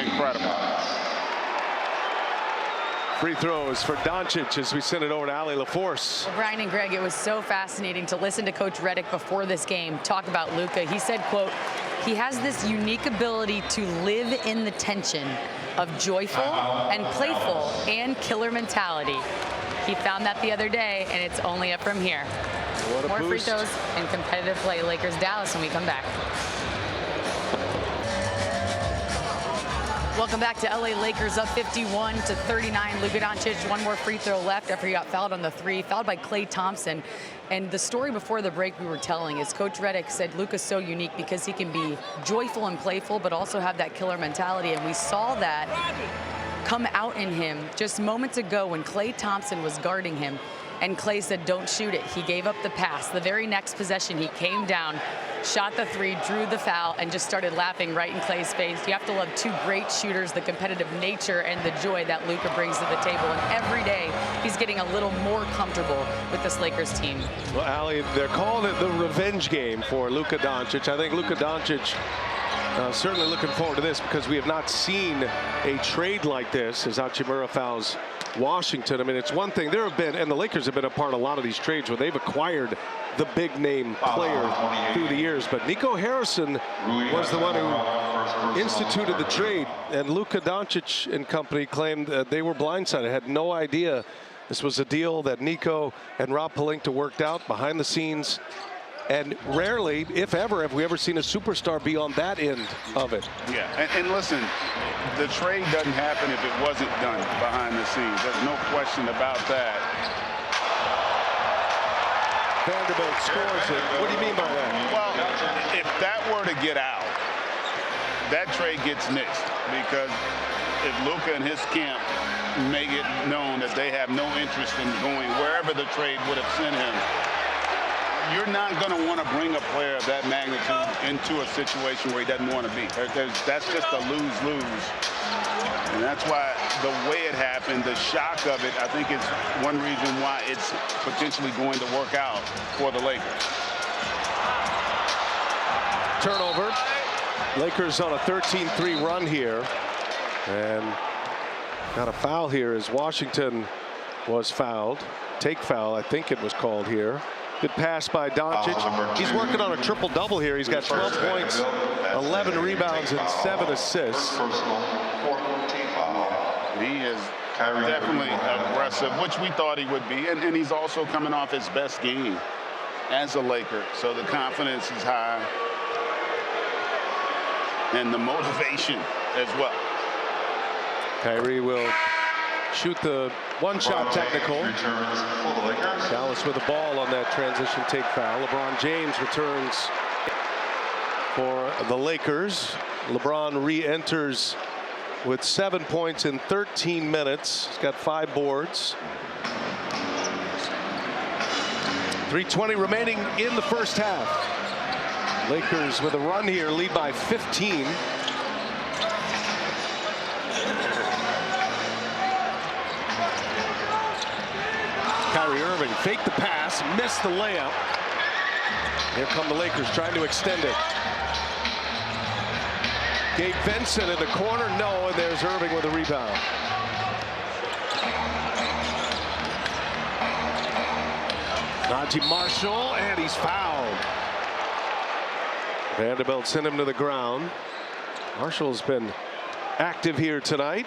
Speaker 2: incredible.
Speaker 1: Free throws for Dončić as we send it over to Allie LaForce.
Speaker 3: Well, Brian and Greg, it was so fascinating to listen to Coach Redick before this game talk about Luka. He said, quote, he has this unique ability to live in the tension of joyful and playful and killer mentality. He found that the other day, and it's only up from here.
Speaker 1: What a
Speaker 3: More free
Speaker 1: boost.
Speaker 3: throws and competitive play. Lakers Dallas when we come back. Welcome back to LA. Lakers up 51-39. Luka Dončić, one more free throw left after he got fouled on the three, fouled by Klay Thompson. And the story before the break we were telling is Coach Redick said Luka's so unique because he can be joyful and playful, but also have that killer mentality. And we saw that come out in him just moments ago when Klay Thompson was guarding him. And Klay said, don't shoot it. He gave up the pass. The very next possession, he came down, shot the three, drew the foul, and just started laughing right in Klay's face. You have to love two great shooters, the competitive nature and the joy that Luka brings to the table. And every day, he's getting a little more comfortable with this Lakers team.
Speaker 1: Well, Allie, they're calling it the revenge game for Luka Dončić. I think Luka Dončić certainly looking forward to this because we have not seen a trade like this as Hachimura fouls Washington. I mean, it's one thing. There have been, and the Lakers have been a part of a lot of these trades where they've acquired the big name player through the years. But Nico Harrison was the one who instituted the trade. And Luka Dončić and company claimed that they were blindsided, had no idea this was a deal that Nico and Rob Pelinka worked out behind the scenes. And rarely, if ever, have we ever seen a superstar be on that end of it.
Speaker 2: Yeah, and listen, the trade doesn't happen if it wasn't done behind the scenes. There's no question about that.
Speaker 1: Vanderbilt scores it. What do you mean by that?
Speaker 2: Well, if that were to get out, that trade gets nixed because if Luka and his camp make it known that they have no interest in going wherever the trade would have sent him, you're not going to want to bring a player of that magnitude into a situation where he doesn't want to be. That's just a lose-lose. And that's why the way it happened, the shock of it, I think is one reason why it's potentially going to work out for the Lakers.
Speaker 1: Turnover. Lakers on a 13-3 run here. And got a foul here as Washington was fouled. Take foul, I think it was called here. Good pass by Dončić. He's working on a triple-double here. He's got 12 points, 11 rebounds, and 7 assists.
Speaker 2: He is definitely aggressive, which we thought he would be. And he's also coming off his best game as a Laker. So the confidence is high. And the motivation as well.
Speaker 1: Kyrie will shoot the one-shot technical. Dallas with the ball on that transition take foul. LeBron James returns for the Lakers. LeBron re-enters with 7 points in 13 minutes. He's got 5 boards. 3:20 remaining in the first half. Lakers with a run here, lead by 15. Kyrie Irving faked the pass, missed the layup. Here come the Lakers trying to extend it. Gabe Vincent in the corner, no, and there's Irving with a rebound. Najee Marshall, and he's fouled. Vanderbilt sent him to the ground. Marshall's been active here tonight.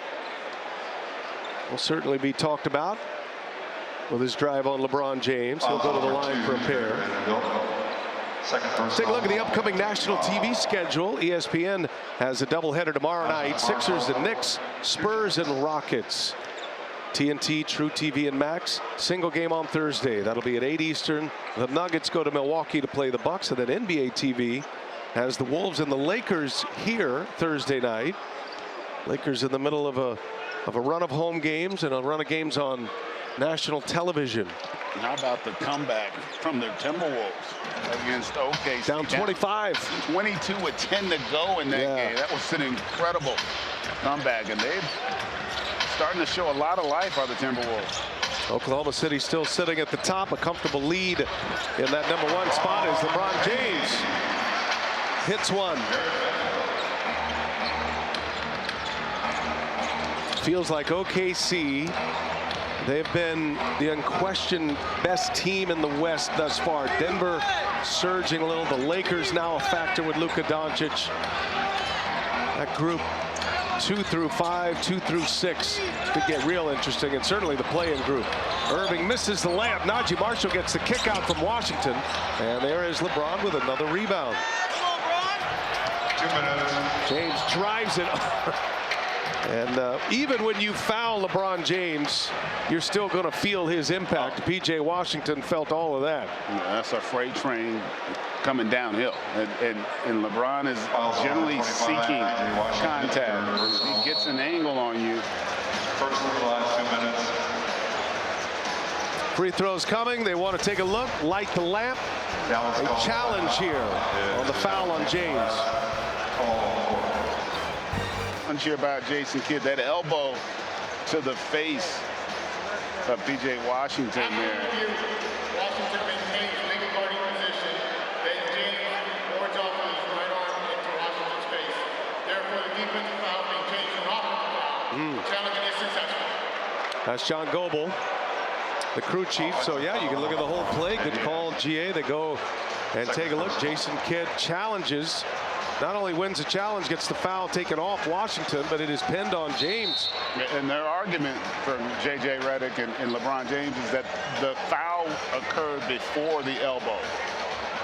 Speaker 1: Will certainly be talked about with his drive on LeBron James. He'll go to the line for a pair. Let's take a look at the upcoming national TV schedule. ESPN has a doubleheader tomorrow night. Sixers and Knicks, Spurs and Rockets. TNT, True TV, and Max. Single game on Thursday. That'll be at 8 Eastern. The Nuggets go to Milwaukee to play the Bucks, and then NBA TV has the Wolves and the Lakers here Thursday night. Lakers in the middle of a run of home games and a run of games on national television.
Speaker 2: How about the comeback from the Timberwolves against OKC?
Speaker 1: Down 25.
Speaker 2: 22 with 10 to go in that game. That was an incredible comeback, and they're starting to show a lot of life, are the Timberwolves.
Speaker 1: Oklahoma City still sitting at the top. A comfortable lead in that #1 spot is LeBron James. Hits one. Feels like OKC, they've been the unquestioned best team in the West thus far. Denver surging a little. The Lakers now a factor with Luka Dončić. That group 2 through 5, 2 through 6 could get real interesting, and certainly the play-in group. Irving misses the layup. Najee Marshall gets the kick out from Washington, and there is LeBron with another rebound.
Speaker 4: 2 minutes.
Speaker 1: James drives it. And even when you foul LeBron James, you're still going to feel his impact. P.J. Washington felt all of that.
Speaker 2: Yeah, that's a freight train coming downhill. And LeBron is generally seeking contact. He gets an angle on you.
Speaker 4: First of the last 2 minutes.
Speaker 1: Free throws coming. They want to take a look. Light the lamp. A challenge here on the foul on James.
Speaker 2: Here about Jason Kidd, that elbow to the face of P.J. Washington there.
Speaker 6: Washington maintains legal guarding position. Then James boards off with his right arm into Washington's face. Therefore, the defensive foul being changed to an offensive foul. Challenging is successful.
Speaker 1: That's John Goebel, the crew chief. So yeah, you can look at the whole play. Good call, GA. They go and take a look. Jason Kidd challenges. Not only wins the challenge, gets the foul taken off Washington, but it is pinned on James.
Speaker 2: And their argument from J.J. Redick and LeBron James is that the foul occurred before the elbow.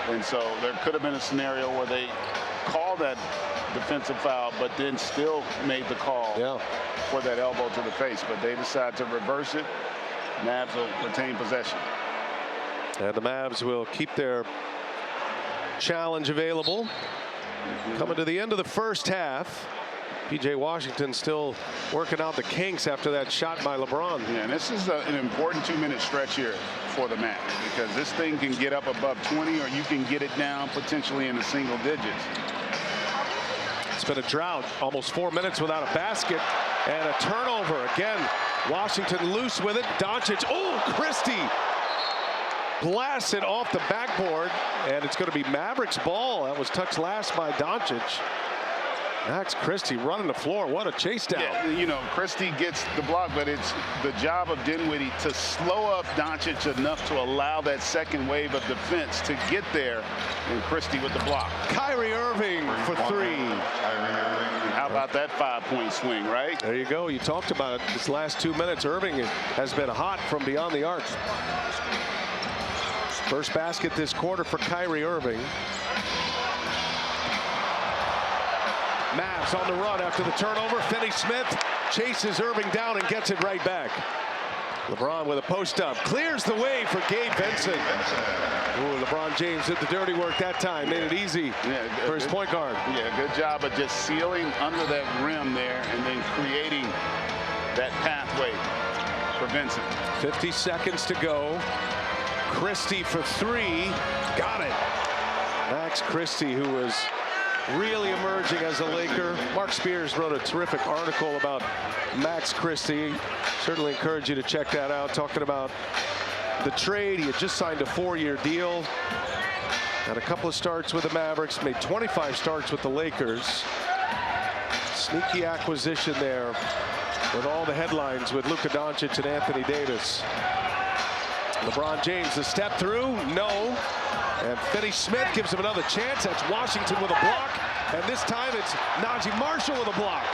Speaker 2: And so there could have been a scenario where they called that defensive foul, but then still made the call for that elbow to the face. But they decide to reverse it. Mavs will retain possession.
Speaker 1: And the Mavs will keep their challenge available. Coming to the end of the first half. P.J. Washington still working out the kinks after that shot by LeBron.
Speaker 2: Yeah, and this is an important 2-minute stretch here for the Mavs, because this thing can get up above 20, or you can get it down potentially in the single digits.
Speaker 1: It's been a drought, almost 4 minutes without a basket, and a turnover. Again, Washington loose with it. Dončić, oh, Christie blasts it off the backboard, and it's going to be Mavericks ball. That was touched last by Dončić. Max Christie running the floor. What a chase down.
Speaker 2: Yeah, you know, Christie gets the block, but it's the job of Dinwiddie to slow up Dončić enough to allow that second wave of defense to get there, and Christie with the block.
Speaker 1: Kyrie Irving for 3.
Speaker 2: And How about that 5-point swing, right?
Speaker 1: There you go. You talked about it. This last 2 minutes, Irving has been hot from beyond the arc. First basket this quarter for Kyrie Irving. Mavs on the run after the turnover. Finney-Smith chases Irving down and gets it right back. LeBron with a post-up. Clears the way for Gabe Vincent. Ooh, LeBron James did the dirty work that time. Made it easy for his point guard.
Speaker 2: Yeah, good job of just sealing under that rim there and then creating that pathway for Vincent.
Speaker 1: 50 seconds to go. Christie for three. Got it. Max Christie, who was really emerging as a Laker. Mark Spears wrote a terrific article about Max Christie. Certainly encourage you to check that out. Talking about the trade. He had just signed a 4-year deal. Had a couple of starts with the Mavericks. Made 25 starts with the Lakers. Sneaky acquisition there with all the headlines with Luka Dončić and Anthony Davis. LeBron James, the step through. No. And Finney-Smith gives him another chance. That's Washington with a block. And this time it's Najee Marshall with a block.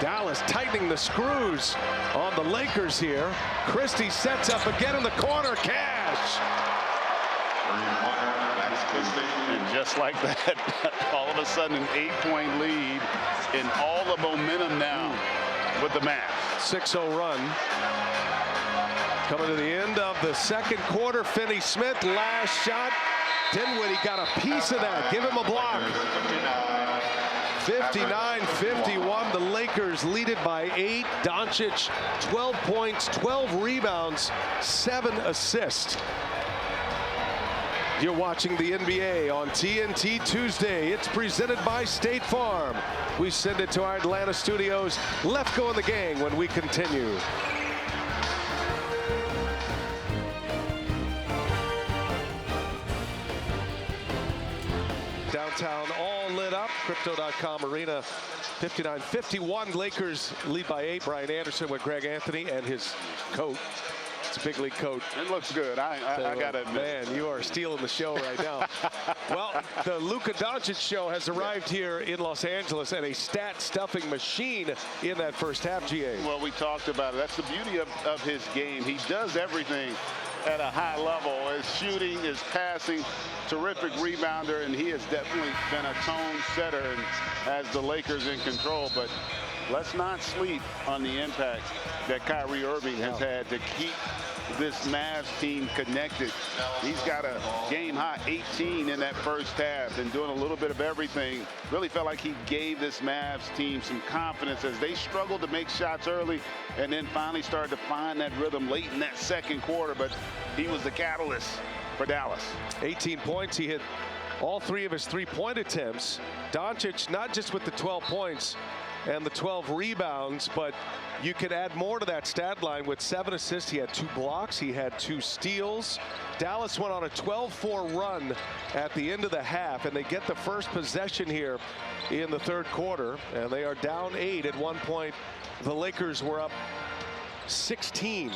Speaker 1: Dallas tightening the screws on the Lakers here. Christie sets up again in the corner. Cash.
Speaker 2: And just like that, all of a sudden an 8-point lead and all the momentum now with the Mavs.
Speaker 1: 6-0 run. Coming to the end of the second quarter. Finney-Smith, last shot. Dinwiddie got a piece of that. Give him a block. 59-51. The Lakers lead it by 8. Dončić, 12 points, 12 rebounds, 7 assists. You're watching the NBA on TNT Tuesday. It's presented by State Farm. We send it to our Atlanta studios. Lefko and the gang when we continue. Downtown all lit up. Crypto.com Arena. 59-51. Lakers lead by 8. Brian Anderson with Greg Anthony and his coat. It's a big league coat.
Speaker 2: It looks good. I got to admit.
Speaker 1: Man, you are stealing the show right now. Well, the Luka Dončić show has arrived here in Los Angeles, and a stat-stuffing machine in that first half, GA.
Speaker 2: Well, we talked about it. That's the beauty of his game. He does everything at a high level. His shooting, his passing, terrific rebounder, and he has definitely been a tone setter and has the Lakers in control. But let's not sleep on the impact that Kyrie Irving has had to keep this Mavs team connected. He's got a game-high 18 in that first half and doing a little bit of everything. Really felt like he gave this Mavs team some confidence as they struggled to make shots early and then finally started to find that rhythm late in that second quarter. But he was the catalyst for Dallas.
Speaker 1: 18 points. He hit all 3 of his 3-point attempts. Dončić, not just with the 12 points and the 12 rebounds, but you could add more to that stat line with 7 assists. He had 2 blocks. He had 2 steals. Dallas went on a 12-4 run at the end of the half, and they get the first possession here in the third quarter, and they are down 8. At one point, the Lakers were up 16.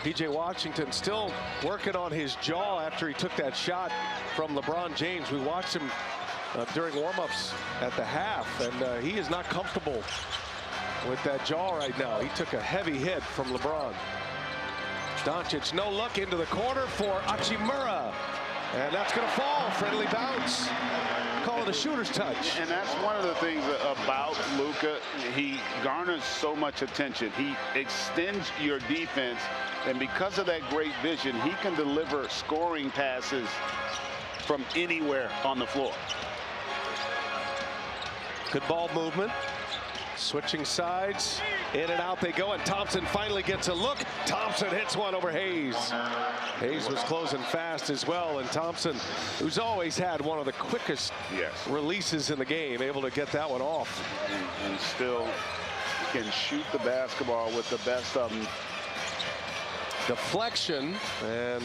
Speaker 1: PJ Washington still working on his jaw after he took that shot from LeBron James. We watched him during warm-ups at the half, and he is not comfortable with that jaw right now. He took a heavy hit from LeBron. Dončić, no look into the corner for Hachimura, and that's going to fall. Friendly bounce. Call it a shooter's touch.
Speaker 2: And that's one of the things about Luka. He garners so much attention. He extends your defense, and because of that great vision, he can deliver scoring passes from anywhere on the floor.
Speaker 1: Good ball movement. Switching sides. In and out they go, and Thompson finally gets a look. Thompson hits one over Hayes. Hayes was closing fast as well, and Thompson, who's always had one of the quickest releases in the game, able to get that one off.
Speaker 2: And still can shoot the basketball with the best of them.
Speaker 1: Deflection, and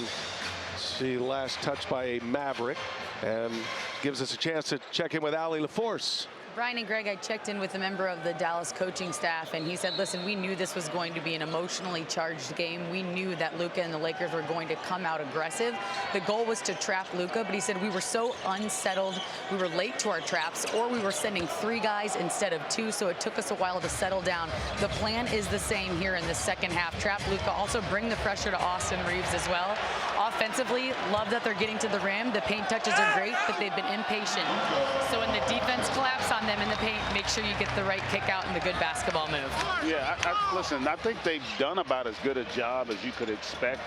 Speaker 1: see last touch by a Maverick, and gives us a chance to check in with Allie LaForce.
Speaker 3: Ryan and Greg, I checked in with a member of the Dallas coaching staff, and he said, listen, we knew this was going to be an emotionally charged game. We knew that Luka and the Lakers were going to come out aggressive. The goal was to trap Luka, but he said we were so unsettled. We were late to our traps, or we were sending 3 guys instead of 2, so it took us a while to settle down. The plan is the same here in the second half. Trap Luka, also bring the pressure to Austin Reeves as well. Offensively, love that they're getting to the rim. The paint touches are great, but they've been impatient. So when the defense collapse on them in the paint, make sure you get the right kick out and the good basketball move.
Speaker 2: Yeah, listen, I think they've done about as good a job as you could expect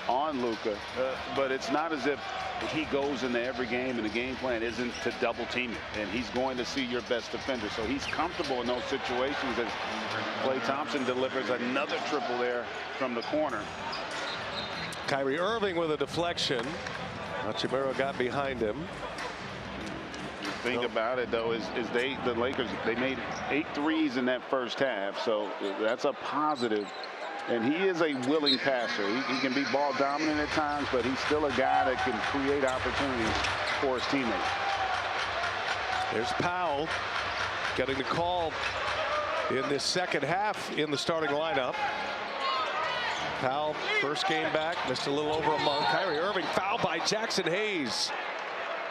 Speaker 2: on Luka, but it's not as if he goes into every game and the game plan isn't to double team it, and he's going to see your best defender. So he's comfortable in those situations as Klay Thompson delivers another triple there from the corner.
Speaker 1: Kyrie Irving with a deflection. Hachimura got behind him.
Speaker 2: The thing about it, though, is the Lakers, they made 8 threes in that first half, so that's a positive. And he is a willing passer. He can be ball dominant at times, but he's still a guy that can create opportunities for his teammates.
Speaker 1: There's Powell getting the call in this second half in the starting lineup. Powell, first game back, missed a little over a month. Kyrie Irving fouled by Jackson Hayes.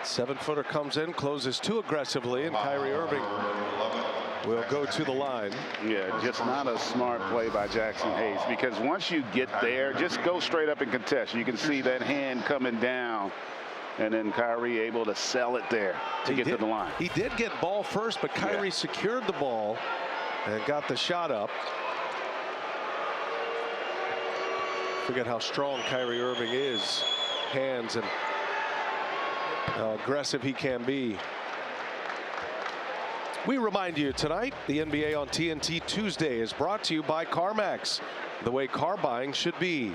Speaker 1: 7-footer comes in, closes too aggressively, and Kyrie Irving will go to the line.
Speaker 2: Yeah, just not a smart play by Jackson Hayes, because once you get there, just go straight up and contest. You can see that hand coming down, and then Kyrie able to sell it there to get to the line.
Speaker 1: He did get ball first, but Kyrie secured the ball and got the shot up. Forget how strong Kyrie Irving is. Hands and how aggressive he can be. We remind you tonight, the NBA on TNT Tuesday is brought to you by CarMax, the way car buying should be.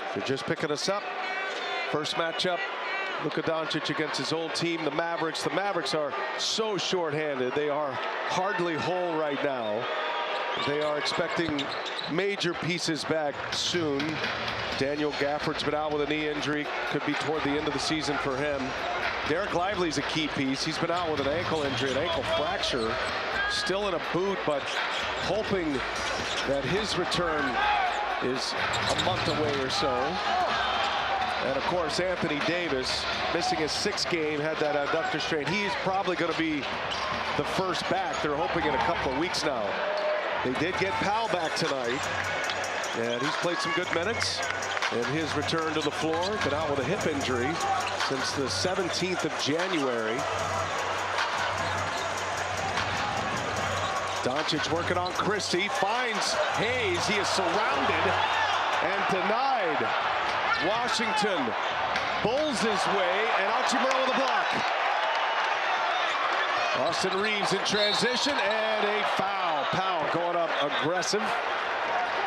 Speaker 1: If you're just picking us up, first matchup, Luka Dončić against his old team, the Mavericks. The Mavericks are so short-handed. They are hardly whole right now. They are expecting major pieces back soon. Daniel Gafford's been out with a knee injury. Could be toward the end of the season for him. Derek Lively's a key piece. He's been out with an ankle injury, an ankle fracture. Still in a boot, but hoping that his return is a month away or so. And of course, Anthony Davis, missing his 6th game, had that adductor strain. He's probably going to be the first back. They're hoping in a couple of weeks now. They did get Powell back tonight, and he's played some good minutes. And his return to the floor, been out with a hip injury since the 17th of January. Dončić working on Christie, finds Hayes. He is surrounded and denied. Washington bulls his way, and Hachimura with a block. Austin Reeves in transition, and a foul. Powell going up aggressive.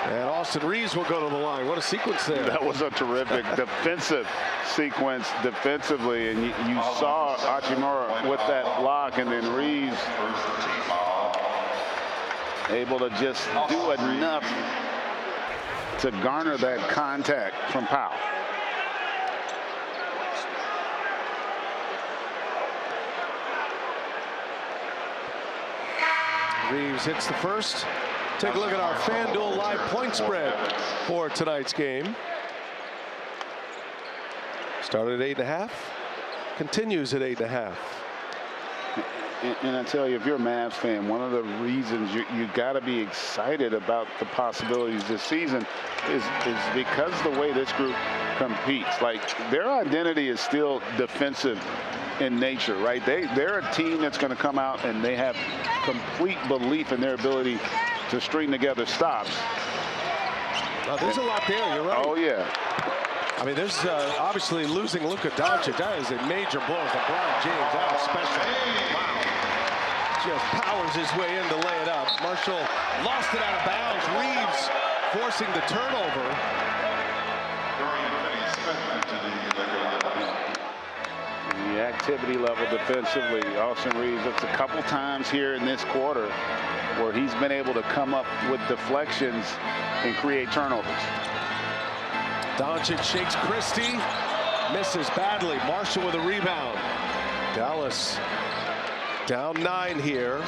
Speaker 1: And Austin Reeves will go to the line. What a sequence there.
Speaker 2: That was a terrific defensive sequence defensively. And you saw Hachimura with that block, and then Reeves able to just do enough to garner that contact from Powell.
Speaker 1: Reeves hits the first. Take a look at our FanDuel live point spread for tonight's game. Started at 8.5, continues at 8.5.
Speaker 2: And I tell you, if you're a Mavs fan, one of the reasons you got to be excited about the possibilities this season is because the way this group competes. Like, their identity is still defensive in nature, right? They're a team that's going to come out and they have complete belief in their ability to string together stops.
Speaker 1: There's a lot there, you're right.
Speaker 2: Oh, yeah.
Speaker 1: I mean, there's obviously losing Luka Dončić. That is a major blow. LeBron James, that was special. Wow. Just powers his way in to lay it up. Marshall lost it out of bounds. Reeves forcing the turnover.
Speaker 2: The activity level defensively, Austin Reeves, it's a couple times here in this quarter where he's been able to come up with deflections and create turnovers.
Speaker 1: Dončić shakes Christie, misses badly. Marshall with a rebound. Dallas Down 9 here.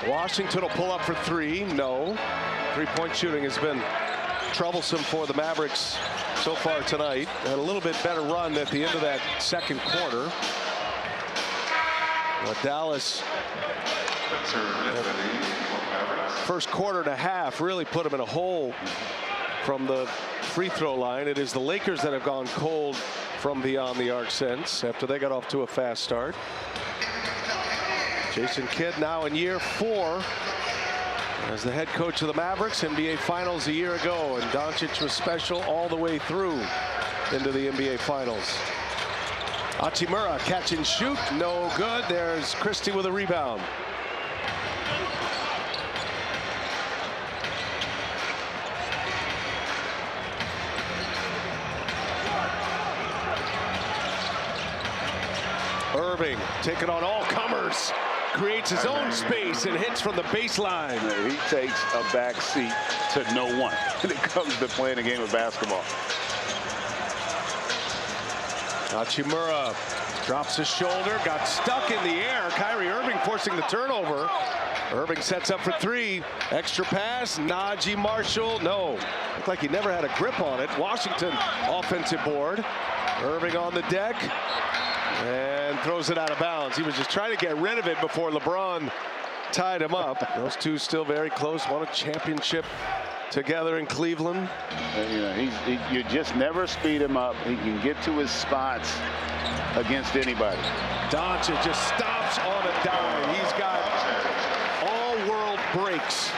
Speaker 1: Washington will pull up for 3. No. Three-point shooting has been troublesome for the Mavericks so far tonight. And a little bit better run at the end of that second quarter. Dallas, first quarter and a half, really put them in a hole from the free throw line. It is the Lakers that have gone cold from beyond the arc since, after they got off to a fast start. Jason Kidd now in year 4 as the head coach of the Mavericks. NBA Finals a year ago, and Dončić was special all the way through into the NBA Finals. Hachimura catch and shoot, no good. There's Christie with a rebound. Irving taking on all comers, creates his own space and hits from the baseline.
Speaker 2: He takes a back seat to no one when it comes to playing a game of basketball.
Speaker 1: Hachimura drops his shoulder, got stuck in the air. Kyrie Irving forcing the turnover. Irving sets up for 3. Extra pass. Najee Marshall. No. Looked like he never had a grip on it. Washington offensive board. Irving on the deck and throws it out of bounds. He was just trying to get rid of it before LeBron tied him up. Those two still very close. Won a championship together in Cleveland.
Speaker 2: You know, you just never speed him up. He can get to his spots against anybody.
Speaker 1: Dončić just stops on a dime. He's got all-world breaks.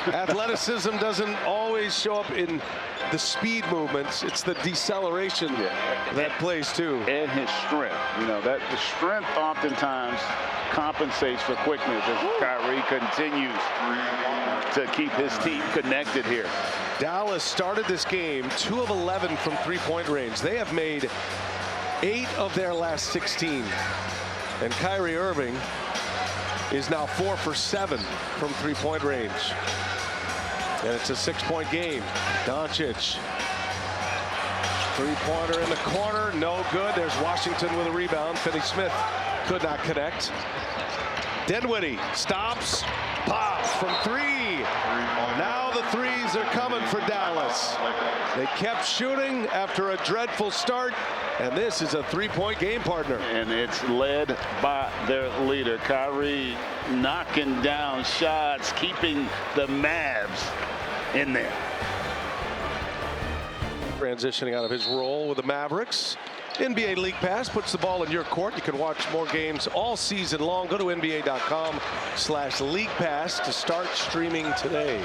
Speaker 1: Athleticism doesn't always show up in the speed movements. It's the deceleration that plays too.
Speaker 2: And his strength. You know, that the strength oftentimes compensates for quickness as Kyrie continues to keep his team connected here.
Speaker 1: Dallas started this game 2 of 11 from three-point range. They have made 8 of their last 16. And Kyrie Irving is now 4 for 7 from three-point range. And it's a 6-point game. Dončić. Three-pointer in the corner, no good. There's Washington with a rebound. Finney-Smith could not connect. Dinwiddie stops, pops from 3. Now the threes are coming for Dallas. They kept shooting after a dreadful start, and this is a 3-point game partner.
Speaker 2: And it's led by their leader, Kyrie, knocking down shots, keeping the Mavs in there.
Speaker 1: Transitioning out of his role with the Mavericks. NBA League Pass puts the ball in your court. You can watch more games all season long. Go to NBA.com/League Pass to start streaming today.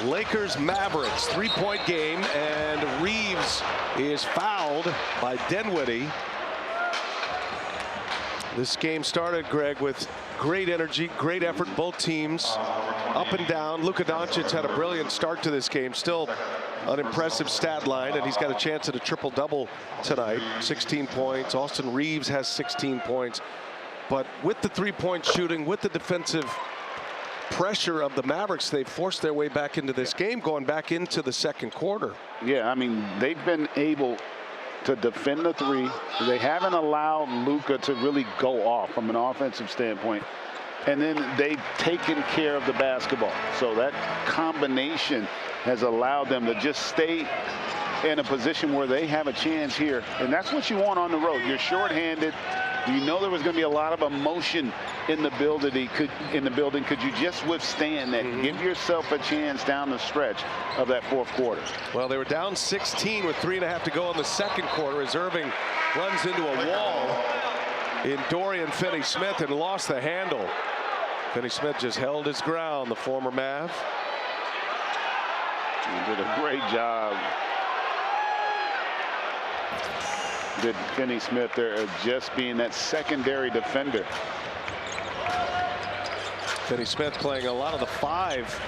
Speaker 1: Lakers Mavericks 3-point game, and Reeves is fouled by Dinwiddie. This game started, Greg, with great energy, great effort, both teams up and down. Luka Dončić had a brilliant start to this game. Still an impressive stat line, and he's got a chance at a triple-double tonight. 16 points. Austin Reeves has 16 points. But with the three-point shooting, with the defensive pressure of the Mavericks, they forced their way back into this game, going back into the second quarter.
Speaker 2: Yeah, I mean, they've been able to defend the 3. They haven't allowed Luka to really go off from an offensive standpoint. And then they've taken care of the basketball. So that combination has allowed them to just stay in a position where they have a chance here. And that's what you want on the road. You're shorthanded. You know there was going to be a lot of emotion in the building. Could you just withstand that? Give yourself a chance down the stretch of that fourth quarter.
Speaker 1: Well, they were down 16 with 3.5 to go in the second quarter as Irving runs into a wall in Dorian Finney-Smith and lost the handle. Finney-Smith just held his ground, the former Mav.
Speaker 2: He did a great job. Did Finney-Smith there of just being that secondary defender.
Speaker 1: Finney-Smith playing a lot of the 5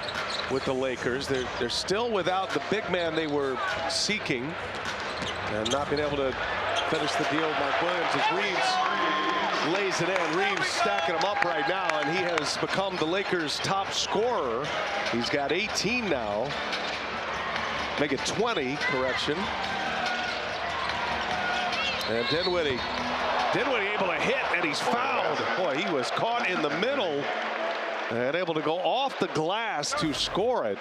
Speaker 1: with the Lakers. They're still without the big man they were seeking, and not being able to finish the deal with Mark Williams as Reeves lays it in. Reeves stacking them up right now, and he has become the Lakers' top scorer. He's got 18 now. Make it 20, correction. And Dinwiddie able to hit, and he's fouled. Boy, he was caught in the middle and able to go off the glass to score it.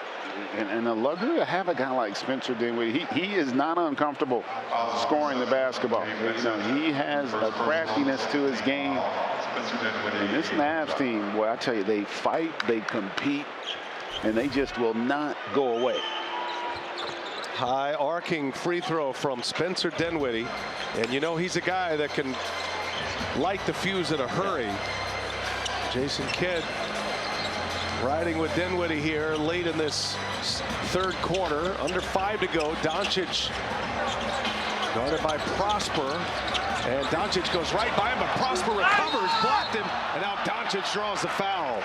Speaker 2: And the luxury to have a guy like Spencer Dinwiddie, he is not uncomfortable scoring the basketball. You know, he has a craftiness to his game. And this Mavs team, boy, I tell you, they fight, they compete, and they just will not go away.
Speaker 1: High arcing free throw from Spencer Dinwiddie. And you know he's a guy that can light the fuse in a hurry. Jason Kidd riding with Dinwiddie here late in this third quarter. Under 5 to go. Dončić guarded by Prosper. And Dončić goes right by him, but Prosper recovers, blocked him, and now Dončić draws the foul.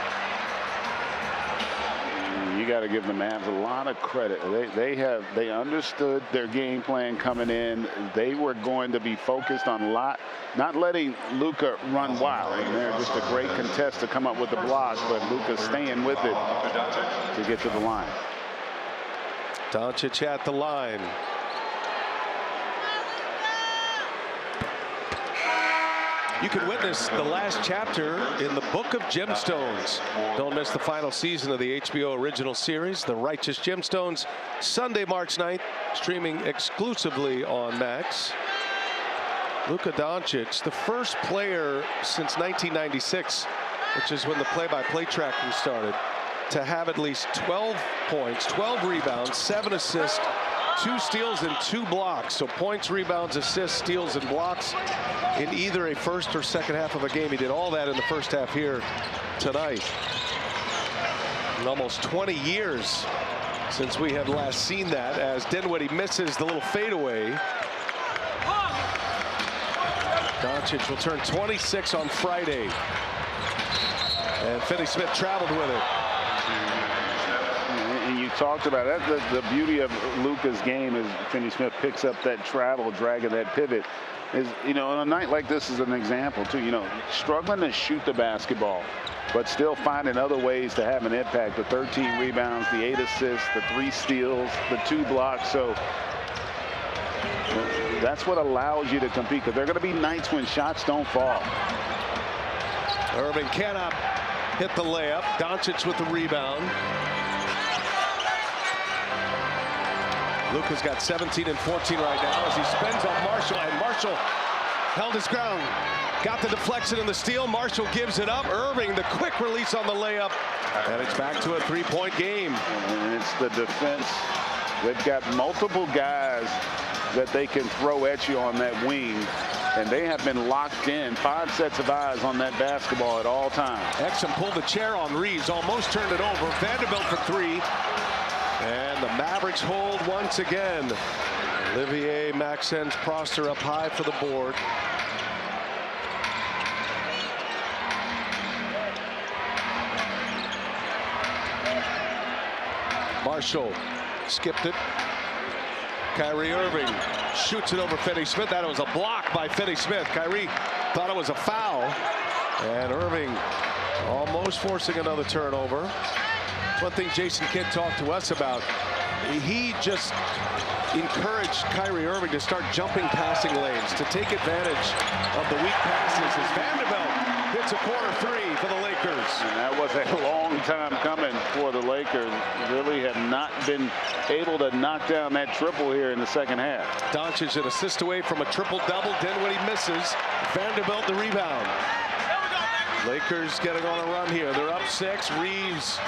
Speaker 2: You got to give the Mavs a lot of credit. They understood their game plan coming in. They were going to be focused on not letting Luka run wild. And they're just a great contest to come up with the block, but Luka staying with it to get to the line.
Speaker 1: Dončić at the line. You can witness the last chapter in the Book of Gemstones. Don't miss the final season of the HBO original series, The Righteous Gemstones, Sunday, March 9th, streaming exclusively on Max. Luka Dončić, the first player since 1996, which is when the play-by-play tracking started, to have at least 12 points, 12 rebounds, 7 assists, 2 steals and 2 blocks. So points, rebounds, assists, steals, and blocks in either a first or second half of a game. He did all that in the first half here tonight. In almost 20 years since we had last seen that, as Dinwiddie misses the little fadeaway. Dončić will turn 26 on Friday. And Finney-Smith traveled with it.
Speaker 2: And you talked about that. The beauty of Luka's game is Finney-Smith picks up that travel, dragging that pivot. Is, you know, on a night like this is an example too. You know, struggling to shoot the basketball, but still finding other ways to have an impact. The 13 rebounds, the 8 assists, the 3 steals, the 2 blocks. So that's what allows you to compete, because there are going to be nights when shots don't fall.
Speaker 1: Irving cannot hit the layup. Dončić with the rebound. Luka's got 17 and 14 right now as he spins on Marshall, and Marshall held his ground. Got the deflection and the steal. Marshall gives it up. Irving, the quick release on the layup, and it's back to a 3-point game.
Speaker 2: And it's the defense. They've got multiple guys that they can throw at you on that wing, and they have been locked in. 5 sets of eyes on that basketball at all times.
Speaker 1: Exum pulled the chair on Reeves, almost turned it over. Vanderbilt for 3. And the Mavericks hold once again. Olivier Maxence Prosser up high for the board. Marshall skipped it. Kyrie Irving shoots it over Finney-Smith. That was a block by Finney-Smith. Kyrie thought it was a foul. And Irving almost forcing another turnover. One thing Jason Kidd talked to us about, he just encouraged Kyrie Irving to start jumping passing lanes, to take advantage of the weak passes, as Vanderbilt hits a corner 3 for the Lakers.
Speaker 2: And that was a long time coming for the Lakers. Really have not been able to knock down that triple here in the second half.
Speaker 1: Dončić an assist away from a triple-double. Dinwiddie misses. Vanderbilt the rebound. Lakers getting on a run here. They're up 6. Reeves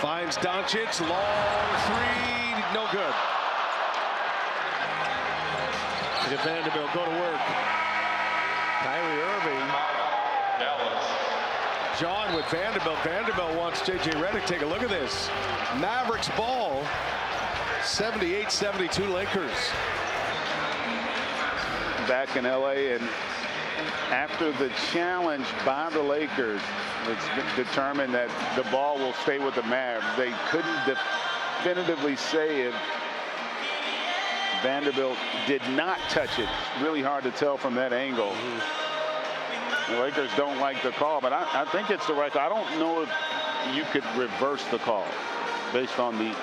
Speaker 1: finds Dončić, long 3, no good. Look at Vanderbilt go to work. Kyrie Irving. John with Vanderbilt. Vanderbilt wants J.J. Redick. Take a look at this. Mavericks ball. 78-72 Lakers.
Speaker 2: Back in L.A., and after the challenge by the Lakers, it's been determined that the ball will stay with the Mavs. They couldn't definitively say if Vanderbilt did not touch it. Really hard to tell from that angle. The Lakers don't like the call, but I think it's the right call. I don't know if you could reverse the call based on the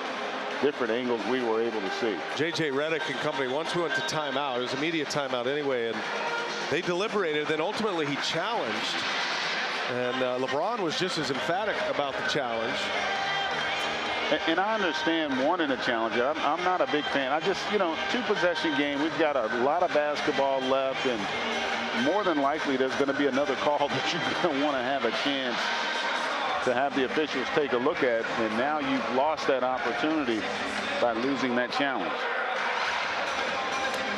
Speaker 2: different angles we were able to see.
Speaker 1: J.J. Redick and company, once we went to timeout, it was a media timeout anyway, and they deliberated, then ultimately he challenged. And LeBron was just as emphatic about the challenge.
Speaker 2: And I understand wanting a challenge. I'm not a big fan. I just, you know, 2-possession game. We've got a lot of basketball left, and more than likely there's going to be another call that you're going to want to have a chance to have the officials take a look at. And now you've lost that opportunity by losing that challenge.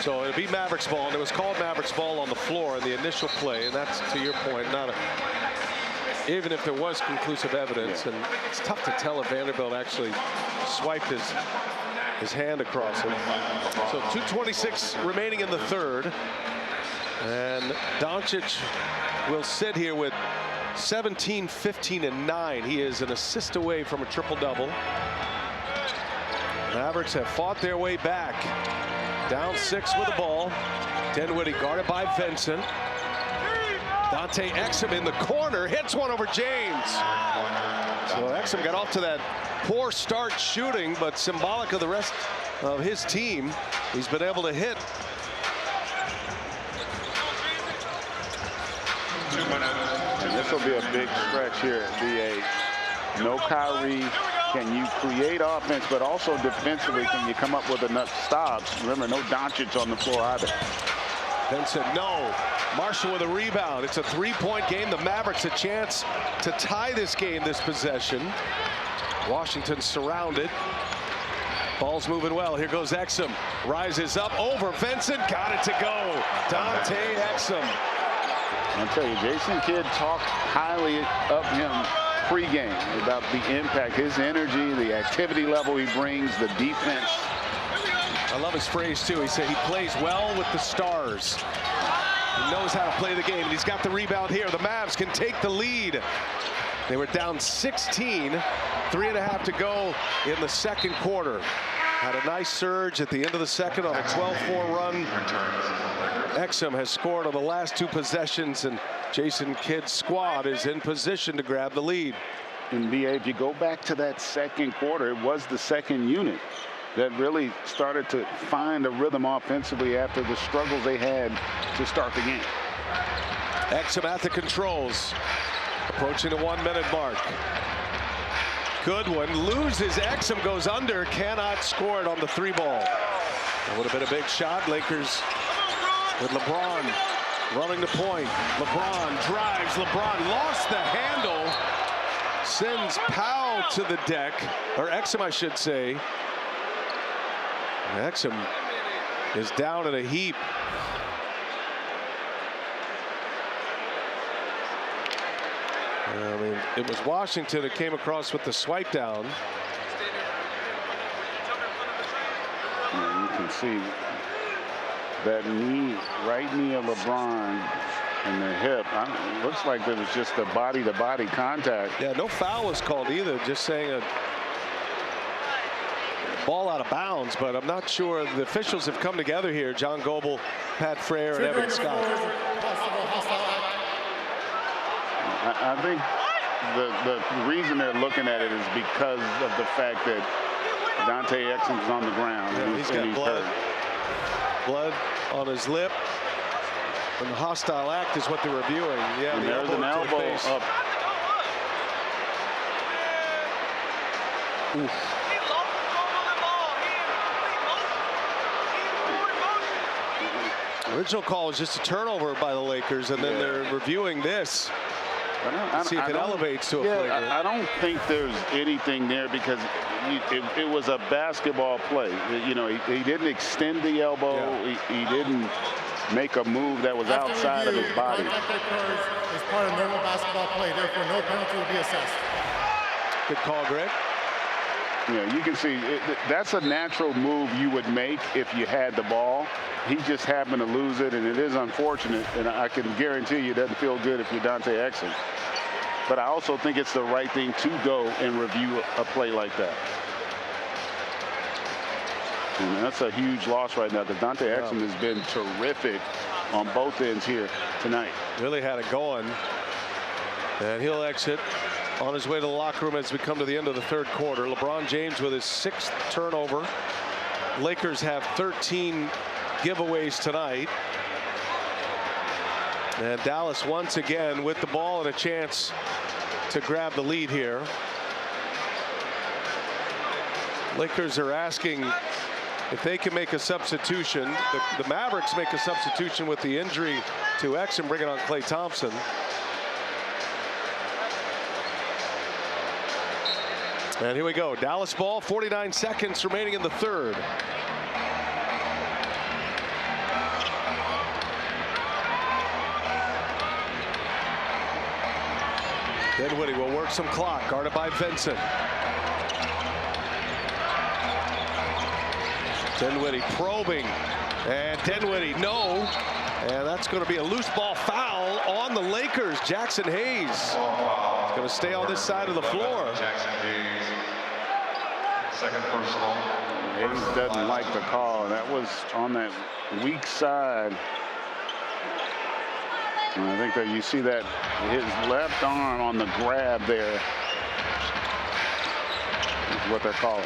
Speaker 1: So it'll be Mavericks ball, and it was called Mavericks ball on the floor in the initial play, and that's, to your point, not a, even if there was conclusive evidence, and it's tough to tell if Vanderbilt actually swiped his hand across it. So 2:26 remaining in the third, and Dončić will sit here with 17, 15, and 9. He is an assist away from a triple-double. Mavericks have fought their way back. Down 6 with the ball. Dinwiddie guarded by Vincent. Dante Exum in the corner hits one over James. So Exum got off to that poor start shooting, but symbolic of the rest of his team, he's been able to hit.
Speaker 2: This will be a big stretch here at BA. No Kyrie. Can you create offense, but also defensively, can you come up with enough stops? Remember, no Dončić on the floor either.
Speaker 1: Vincent, no. Marshall with a rebound. It's a 3-point game. The Mavericks a chance to tie this game, this possession. Washington surrounded. Ball's moving well. Here goes Exum. Rises up over Vincent. Got it to go. Dante Exum.
Speaker 2: I'll tell you, Jason Kidd talked highly of him pre-game about the impact, his energy, the activity level he brings, the defense.
Speaker 1: I love his phrase too. He said he plays well with the stars. He knows how to play the game, and he's got the rebound here. The Mavs can take the lead. They were down 16, 3.5 to go in the second quarter. Had a nice surge at the end of the second on a 12-4 run. Exum has scored on the last 2 possessions, and Jason Kidd's squad is in position to grab the lead.
Speaker 2: And BA, if you go back to that second quarter, it was the second unit that really started to find a rhythm offensively after the struggles they had to start the game.
Speaker 1: Exum at the controls, approaching the 1-minute mark. Good one, loses. Exum goes under, cannot score it on the 3-ball. That would have been a big shot. Lakers with LeBron running the point. LeBron drives. LeBron lost the handle. Sends Powell to the deck, or Exum, I should say. Exum is down in a heap. I mean, it was Washington that came across with the swipe down.
Speaker 2: And you can see that knee, right knee of LeBron and the hip. Looks like there was just a body-to-body contact.
Speaker 1: Yeah, no foul was called either. Just saying a ball out of bounds, but I'm not sure. The officials have come together here. John Goble, Pat Frayer, and Evan Scott.
Speaker 2: I think the reason they're looking at it is because of the fact that Dante Exum is on the ground.
Speaker 1: Yeah, he's got blood. Blood on his lip. And the hostile act is what they're reviewing. Yeah,
Speaker 2: and there's an elbow up.
Speaker 1: Oof. Original call was just a turnover by the Lakers, and then they're reviewing this. See if it elevates to a flagrant.
Speaker 2: I don't think there's anything there because it was a basketball play. You know, he didn't extend the elbow. Yeah. He didn't make a move that was outside of his body.
Speaker 6: Contact occurs as part of normal basketball play. Therefore, no penalty will be assessed.
Speaker 1: Good call, Greg.
Speaker 2: Yeah, you can see that's a natural move you would make if you had the ball. He just happened to lose it, and it is unfortunate, and I can guarantee you it doesn't feel good if you're Dante Exum. But I also think it's the right thing to go and review a play like that. And that's a huge loss right now because Dante Exum has been terrific on both ends here tonight.
Speaker 1: Really had it going. And he'll exit on his way to the locker room as we come to the end of the third quarter. LeBron James with his 6th turnover. Lakers have 13 giveaways tonight. And Dallas once again with the ball and a chance to grab the lead here. Lakers are asking if they can make a substitution. The Mavericks make a substitution with the injury to X and bring it on Klay Thompson. And here we go. Dallas ball, 49 seconds remaining in the third. Dinwiddie will work some clock, guarded by Vincent. Dinwiddie probing, and Dinwiddie no, and that's going to be a loose ball foul on the Lakers. Jackson Hayes is going to stay on this side of the floor.
Speaker 4: Jackson Hayes, 2nd personal.
Speaker 2: Hayes doesn't like the call. That was on that weak side. And I think that you see that his left arm on the grab there is what they're calling.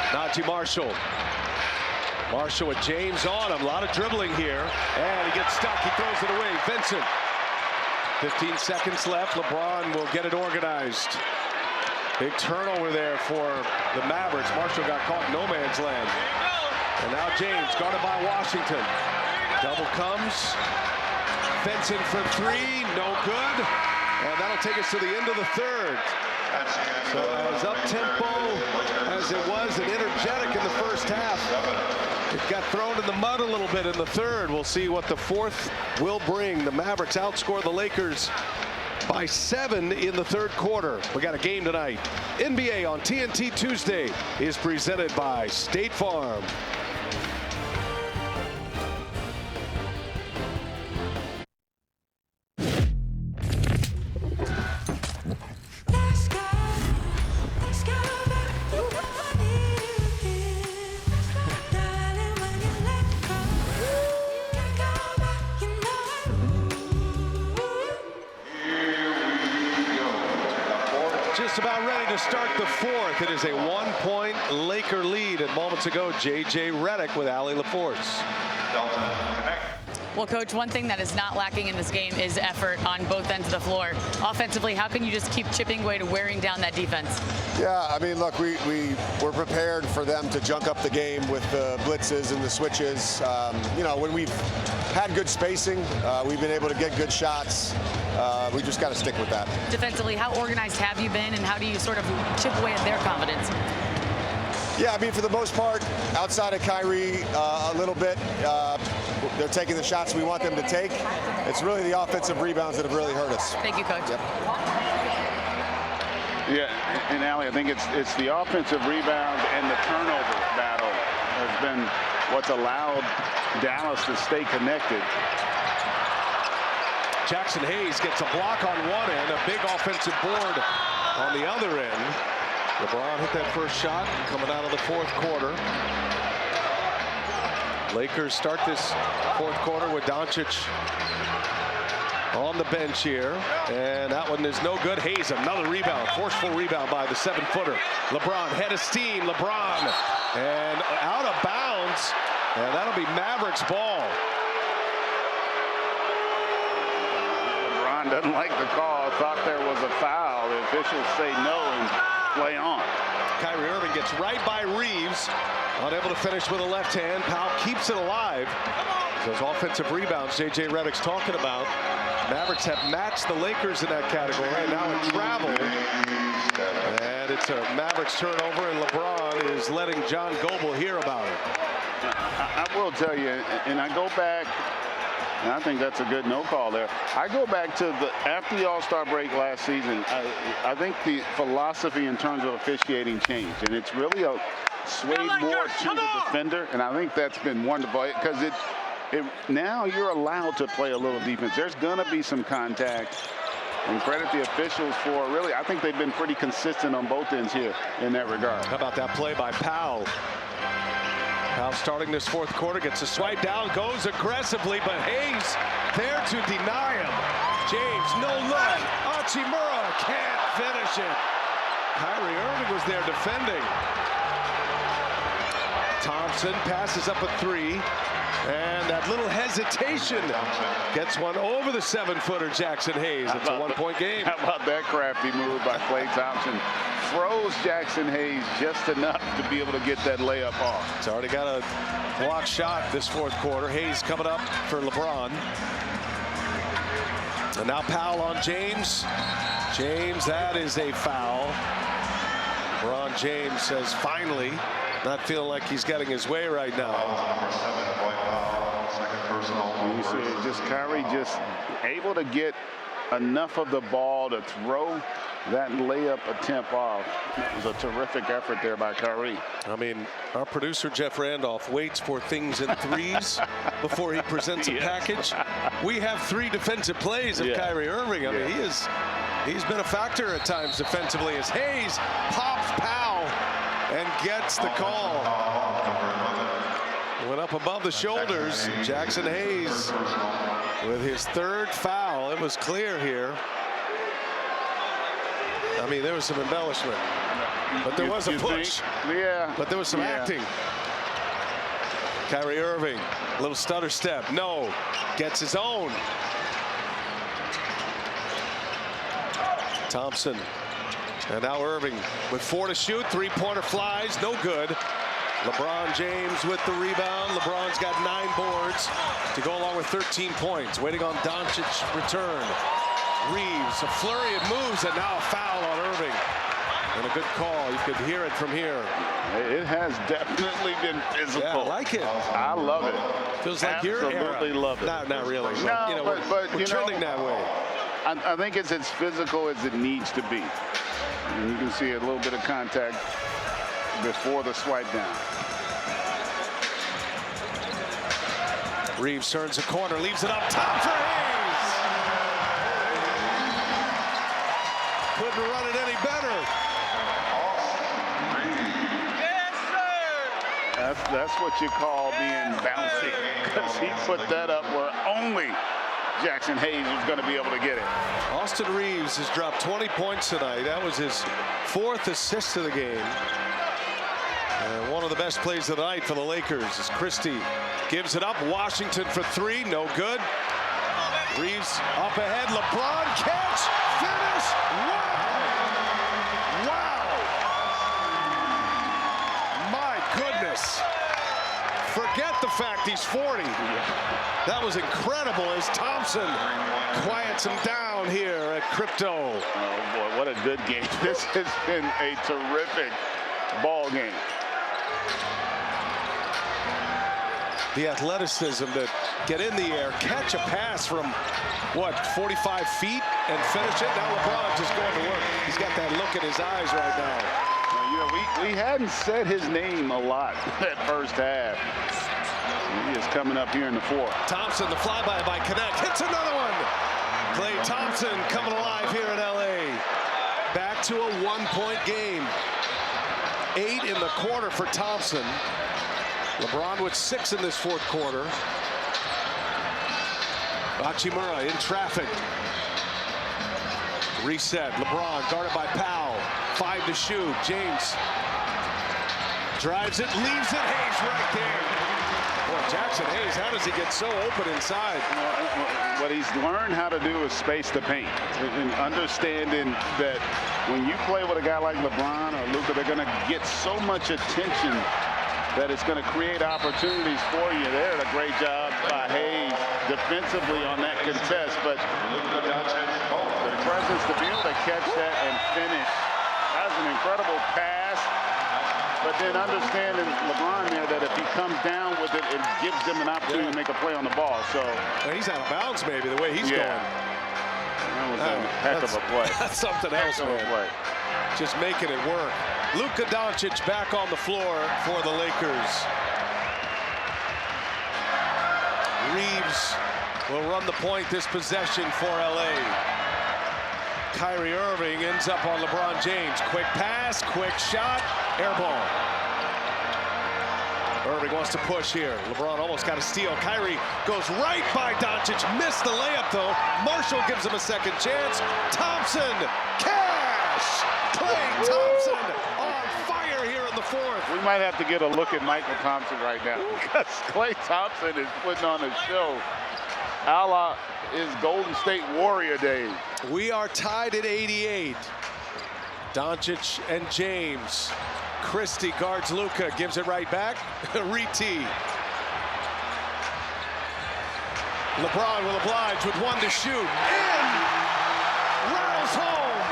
Speaker 1: Najee Marshall. Marshall with James on him. A lot of dribbling here. And he gets stuck. He throws it away. Vincent. 15 seconds left. LeBron will get it organized. Big turnover there for the Mavericks. Marshall got caught in no man's land. And now James guarded by Washington. Double comes. Vincent for 3. No good. And that'll take us to the end of the third. So as up-tempo as it was and energetic in the first half, it got thrown in the mud a little bit in the third. We'll see what the fourth will bring. The Mavericks outscore the Lakers by 7 in the third quarter. We got a game tonight. NBA on TNT Tuesday is presented by State Farm. Just about ready to start the fourth. It is a 1-point Laker lead. And moments ago, J.J. Redick with Allie LaForce.
Speaker 3: Well, Coach, one thing that is not lacking in this game is effort on both ends of the floor. Offensively, how can you just keep chipping away to wearing down that defense?
Speaker 7: Yeah, I mean, look, we were prepared for them to junk up the game with the blitzes and the switches. You know, when we've had good spacing, we've been able to get good shots. We just got to stick with that.
Speaker 3: Defensively, how organized have you been, and how do you sort of chip away at their confidence?
Speaker 7: Yeah, I mean, for the most part, outside of Kyrie a little bit, they're taking the shots we want them to take. It's really the offensive rebounds that have really hurt us.
Speaker 3: Thank you, Coach.
Speaker 7: Yep.
Speaker 2: Yeah, and Allie, I think it's the offensive rebound and the turnover battle has been what's allowed Dallas to stay connected.
Speaker 1: Jackson Hayes gets a block on one end, a big offensive board on the other end. LeBron hit that first shot coming out of the fourth quarter. Lakers start this fourth quarter with Dončić on the bench here, and that one is no good. Hayes, another rebound, forceful rebound by the 7-footer. LeBron, head of steam, LeBron, and out of bounds, and that'll be Mavericks ball.
Speaker 2: LeBron doesn't like the call, thought there was a foul. The officials say no and play on.
Speaker 1: Kyrie Irving gets right by Reeves, unable to finish with a left hand. Powell keeps it alive. Those offensive rebounds J.J. Redick's talking about. Mavericks have matched the Lakers in that category. And now in travel, and it's a Mavericks turnover, and LeBron is letting John Goble hear about it.
Speaker 2: I will tell you, and I go back, and I think that's a good no call there. I go back to after the All-Star break last season. I think the philosophy in terms of officiating changed, and it's really swayed more to the defender, and I think that's been wonderful because now you're allowed to play a little defense. There's going to be some contact, and credit the officials for really, I think they've been pretty consistent on both ends here in that regard.
Speaker 1: How about that play by Powell? Now starting this fourth quarter, gets a swipe down, goes aggressively, but Hayes there to deny him. James, no look. Hachimura can't finish it. Kyrie Irving was there defending. Thompson passes up a three, and that little hesitation gets one over the 7-footer Jackson Hayes. It's a 1-point game.
Speaker 2: How about that crafty move by Klay Thompson? Froze Jackson Hayes just enough to be able to get that layup off.
Speaker 1: It's already got a block shot this fourth quarter. Hayes coming up for LeBron. And now Powell on James. James, that is a foul. LeBron James says finally, not feeling like he's getting his way right now.
Speaker 4: Number 7-point foul, second personal.
Speaker 2: You see, just Kyrie just able to get enough of the ball to throw that layup attempt off. It was a terrific effort there by Kyrie.
Speaker 1: I mean, our producer Jeff Randolph waits for things in threes before he presents a package. We have 3 defensive plays of Kyrie Irving. I mean, he's been a factor at times defensively as Hayes pops Powell and gets the call. Went up above the shoulders. Jackson Hayes with his 3rd foul. It was clear here. I mean, there was some embellishment, but there was a push.
Speaker 2: Yeah.
Speaker 1: But there was some acting. Kyrie Irving, little stutter step. No, gets his own. Thompson. And now Irving with 4 to shoot. 3-pointer flies, no good. LeBron James with the rebound. LeBron's got 9 boards to go along with 13 points. Waiting on Dončić's return. Reeves, a flurry of moves, and now a foul on Irving. And a good call. You could hear it from here.
Speaker 2: It has definitely been physical.
Speaker 1: Yeah, I like it.
Speaker 2: I love it.
Speaker 1: Feels like your era.
Speaker 2: Absolutely love it.
Speaker 1: Not really. But,
Speaker 2: No,
Speaker 1: you know,
Speaker 2: but
Speaker 1: we're trending that way.
Speaker 2: I think it's as physical as it needs to be. And you can see a little bit of contact before the swipe down.
Speaker 1: Reeves turns the corner, leaves it up top for Hayes. Couldn't run it any better.
Speaker 6: Yes, sir.
Speaker 2: That's what you call being bouncy, because he put that up where only Jackson Hayes was going to be able to get it.
Speaker 1: Austin Reeves has dropped 20 points tonight. That was his 4th assist of the game. And one of the best plays of the night for the Lakers is Christie gives it up. Washington for 3, no good. Reeves up ahead. LeBron catch, finish. Wow! My goodness. Forget the fact he's 40. That was incredible as Thompson quiets him down here at Crypto.
Speaker 2: Oh boy, what a good game. This has been a terrific ball game.
Speaker 1: The athleticism to get in the air, catch a pass from, what, 45 feet and finish it. Now LeBron just going to work. He's got that look in his eyes right now.
Speaker 2: We hadn't said his name a lot that first half. He is coming up here in the 4th.
Speaker 1: Thompson, the flyby by Connect, hits another one. Klay Thompson coming alive here in LA. Back to a 1-point game. 8 in the quarter for Thompson. LeBron with 6 in this fourth quarter. Hachimura in traffic. Reset. LeBron guarded by Powell. 5 to shoot. James drives it, leaves it. Hayes right there. Boy, Jackson Hayes, how does he get so open inside?
Speaker 2: What he's learned how to do is space the paint. And understanding that when you play with a guy like LeBron or Luka, they're going to get so much attention that it's going to create opportunities for you. There, a great job by Hayes defensively on that contest, but the presence to be able to catch that and finish. That was an incredible pass, but then understanding LeBron there that if he comes down with it, it gives them an opportunity to make a play on the ball. So
Speaker 1: he's out of bounds, maybe, the way he's going.
Speaker 2: That was a heck of a play.
Speaker 1: That's something else, man. Just making it work. Luka Dončić back on the floor for the Lakers. Reeves will run the point this possession for LA. Kyrie Irving ends up on LeBron James. Quick pass, quick shot, air ball. Irving wants to push here. LeBron almost got a steal. Kyrie goes right by Dončić. Missed the layup, though. Marshall gives him a second chance. Thompson, cash! Klay Thompson on fire here in the fourth.
Speaker 2: We might have to get a look at Michael Thompson right now because Klay Thompson is putting on a show. A la his Golden State Warrior days.
Speaker 1: We are tied at 88. Dončić and James. Christie guards Luka, gives it right back. Re-tee. LeBron will oblige with one to shoot. In! Rattles home!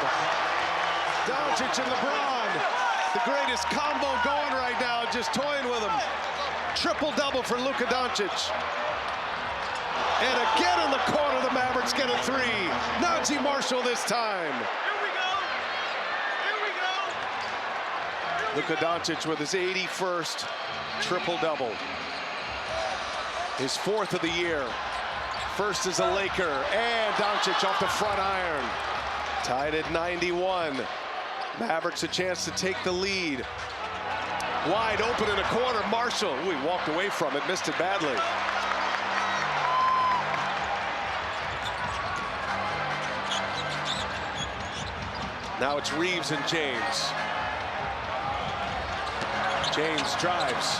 Speaker 1: Dončić and LeBron. The greatest combo going right now, just toying with him. Triple-double for Luka Dončić. And again in the corner, the Mavericks get a three. Najee Marshall this time. Luka Dončić with his 81st triple-double. His fourth of the year. First as a Laker, and Dončić off the front iron. Tied at 91. Mavericks a chance to take the lead. Wide open in the corner, Marshall. Ooh, he walked away from it, missed it badly. Now it's Reeves and James. James drives.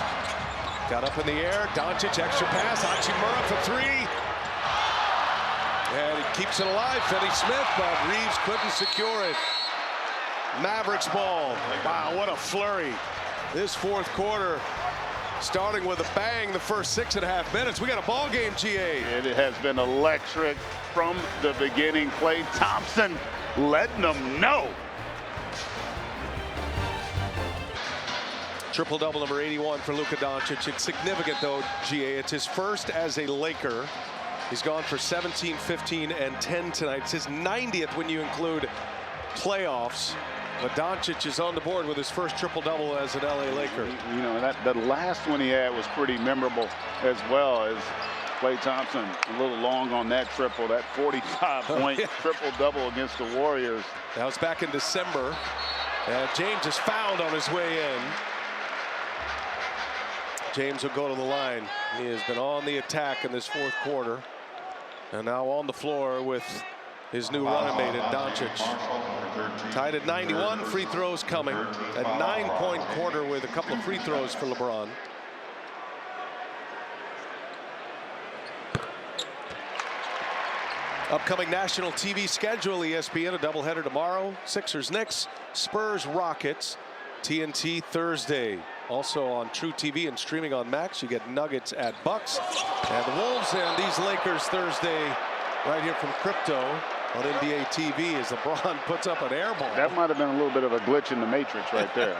Speaker 1: Got up in the air. Dončić, extra pass. Hachimura for three. And he keeps it alive. Finney Smith, but Reeves couldn't secure it. Mavericks ball. Wow, what a flurry. This fourth quarter starting with a bang the first 6.5 minutes. We got a ball game, GA.
Speaker 2: It has been electric from the beginning. Klay Thompson letting them know.
Speaker 1: Triple-double number 81 for Luka Dončić. It's significant, though, GA. It's his first as a Laker. He's gone for 17, 15, and 10 tonight. It's his 90th when you include playoffs. But Dončić is on the board with his first triple-double as an LA Laker.
Speaker 2: You know, that last one he had was pretty memorable as well, as Klay Thompson a little long on that triple, that 45-point triple-double against the Warriors.
Speaker 1: That was back in December. And James is fouled on his way in. James will go to the line. He has been on the attack in this fourth quarter. And now on the floor with his new running mate, Dončić. Tied at 91, free throws coming. A 9-point quarter with a couple of free throws for LeBron. Upcoming national TV schedule, ESPN, a doubleheader tomorrow. Sixers, Knicks, Spurs, Rockets, TNT Thursday. Also on True TV and streaming on Max, you get Nuggets at Bucks. And the Wolves and these Lakers Thursday right here from Crypto on NBA TV as LeBron puts up an air ball.
Speaker 2: That might have been a little bit of a glitch in the matrix right there.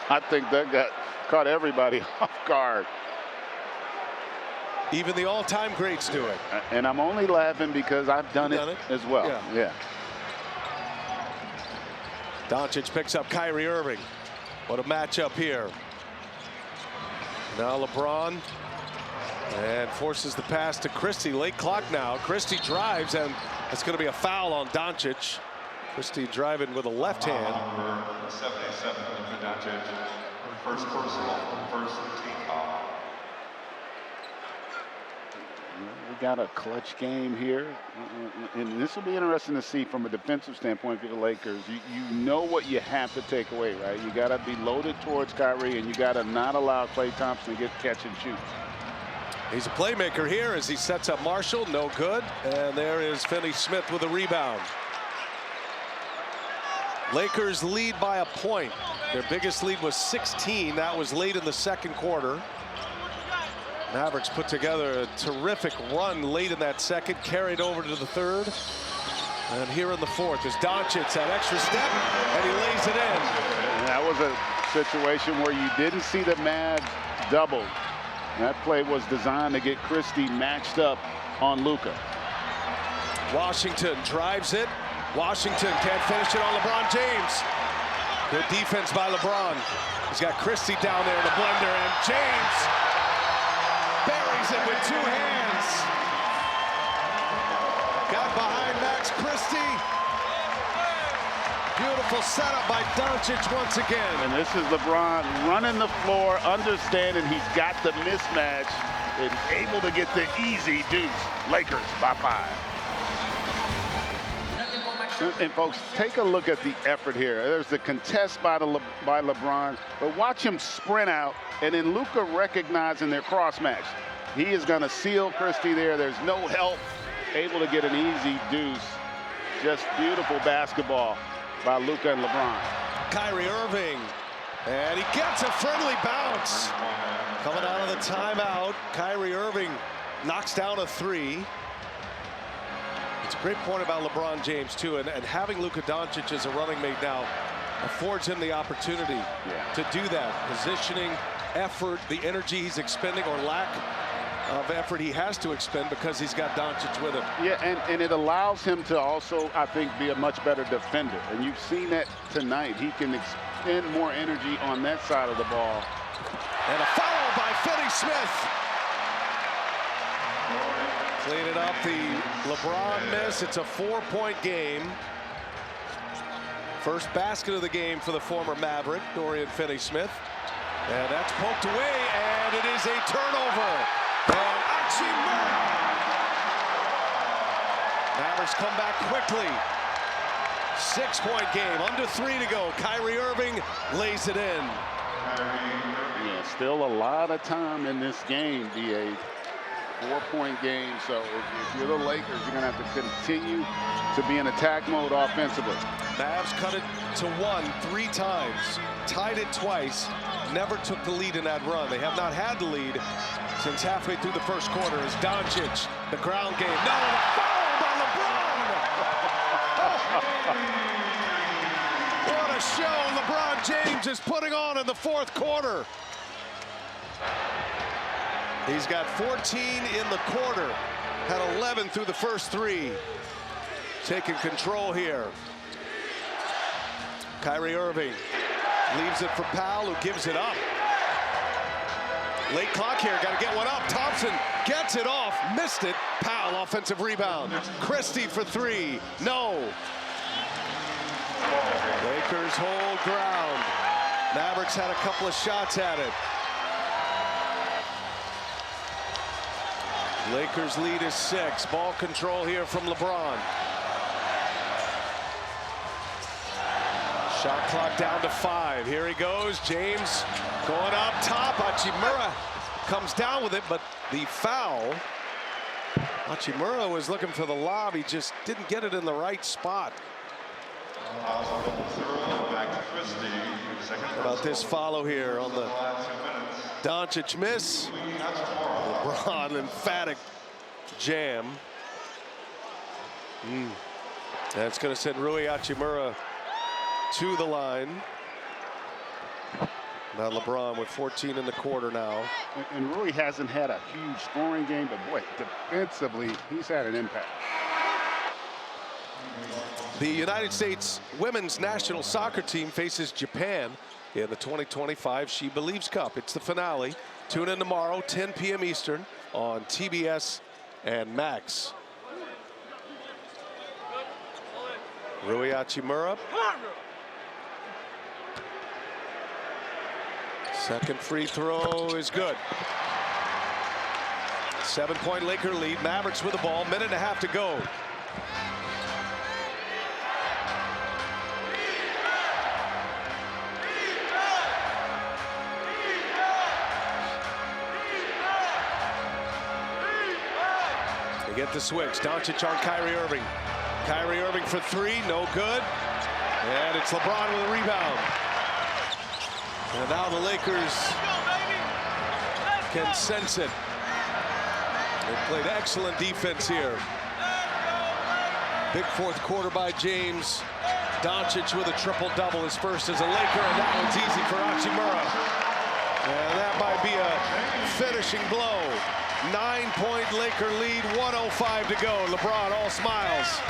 Speaker 2: I think that caught everybody off guard.
Speaker 1: Even the all-time greats do it.
Speaker 2: And I'm only laughing because I've done it as well. Yeah.
Speaker 1: Dončić picks up Kyrie Irving. What a matchup here. Now LeBron, and forces the pass to Christie. Late clock now. Christie drives, and it's going to be a foul on Dončić. Christie driving with a left hand.
Speaker 4: Number 77, Luka Dončić. First personal, first team foul.
Speaker 2: We got a clutch game here, and this will be interesting to see from a defensive standpoint for the Lakers. You know what you have to take away, right? You got to be loaded towards Kyrie, and you got to not allow Klay Thompson to get catch and shoot.
Speaker 1: He's a playmaker here as he sets up Marshall. No good. And there is Finney Smith with a rebound. Lakers lead by a point. Their biggest lead was 16. That was late in the second quarter. Mavericks put together a terrific run late in that second, carried over to the third. And here in the fourth is Dončić, that extra step, and he lays it in.
Speaker 2: And that was a situation where you didn't see the Mavs double. That play was designed to get Christie matched up on Luka.
Speaker 1: Washington drives it. Washington can't finish it on LeBron James. Good defense by LeBron. He's got Christie down there in the blender, and James buries it with two hands. Got behind Max Christie. Beautiful setup by Dončić once again.
Speaker 2: And this is LeBron running the floor, understanding he's got the mismatch and able to get the easy deuce. Lakers by 5. And folks, take a look at the effort here. There's the contest by LeBron, but watch him sprint out, and then Luka recognizing their cross match. He is going to seal Christie there. There's no help. Able to get an easy deuce. Just beautiful basketball by Luka and LeBron.
Speaker 1: Kyrie Irving, and he gets a friendly bounce. Coming out of the timeout, Kyrie Irving knocks down a 3. It's a great point about LeBron James, too, and having Luka Dončić as a running mate now affords him the opportunity to do that. Positioning, effort, the energy he's expending or lack of effort he has to expend because he's got Dončić with him.
Speaker 2: Yeah, and it allows him to also, I think, be a much better defender. And you've seen that tonight. He can expend more energy on that side of the ball.
Speaker 1: And a foul by Finney-Smith. Cleaning up the LeBron miss. It's a 4-point game. First basket of the game for the former Maverick, Dorian Finney-Smith. And that's poked away, and it is a turnover. And Hachimura. Mavericks come back quickly. 6-point game, under 3 to go. Kyrie Irving lays it in.
Speaker 2: Yeah, still a lot of time in this game, DA. 4-point game, so if you're the Lakers, you're going to have to continue to be in attack mode offensively.
Speaker 1: Mavs cut it to 1 3 times, tied it twice, never took the lead in that run. They have not had the lead since halfway through the first quarter. As Dončić, the ground game. No, the foul by LeBron! What a show LeBron James is putting on in the fourth quarter. He's got 14 in the quarter, had 11 through the first 3. Taking control here. Kyrie Irving leaves it for Powell, who gives it up. Late clock here, got to get one up. Thompson gets it off, missed it. Powell, offensive rebound. Christie for 3, no. Lakers hold ground. Mavericks had a couple of shots at it. Lakers lead is 6. Ball control here from LeBron. Shot clock down to 5. Here he goes. James going up top. Hachimura comes down with it, but the foul. Hachimura was looking for the lob. He just didn't get it in the right spot. How about this follow here on the Dončić miss? LeBron, emphatic jam. That's going to send Rui Hachimura to the line. Now LeBron with 14 in the quarter now.
Speaker 2: And Rui hasn't had a huge scoring game, but boy, defensively, he's had an impact.
Speaker 1: The United States women's national soccer team faces Japan in the 2025 She Believes Cup. It's the finale. Tune in tomorrow, 10 p.m. Eastern on TBS and Max. Rui Hachimura. Second free throw is good. 7-point Laker lead. Mavericks with the ball. Minute and a half to go. They get the switch. Dončić on Kyrie Irving. Kyrie Irving for 3, no good. And it's LeBron with a rebound. And now the Lakers can sense it. They played excellent defense here. Big fourth quarter by James. Dončić with a triple-double, his first as a Laker, and that one's easy for Hachimura. And that might be a finishing blow. 9-point Laker lead, 1:05 to go. LeBron all smiles.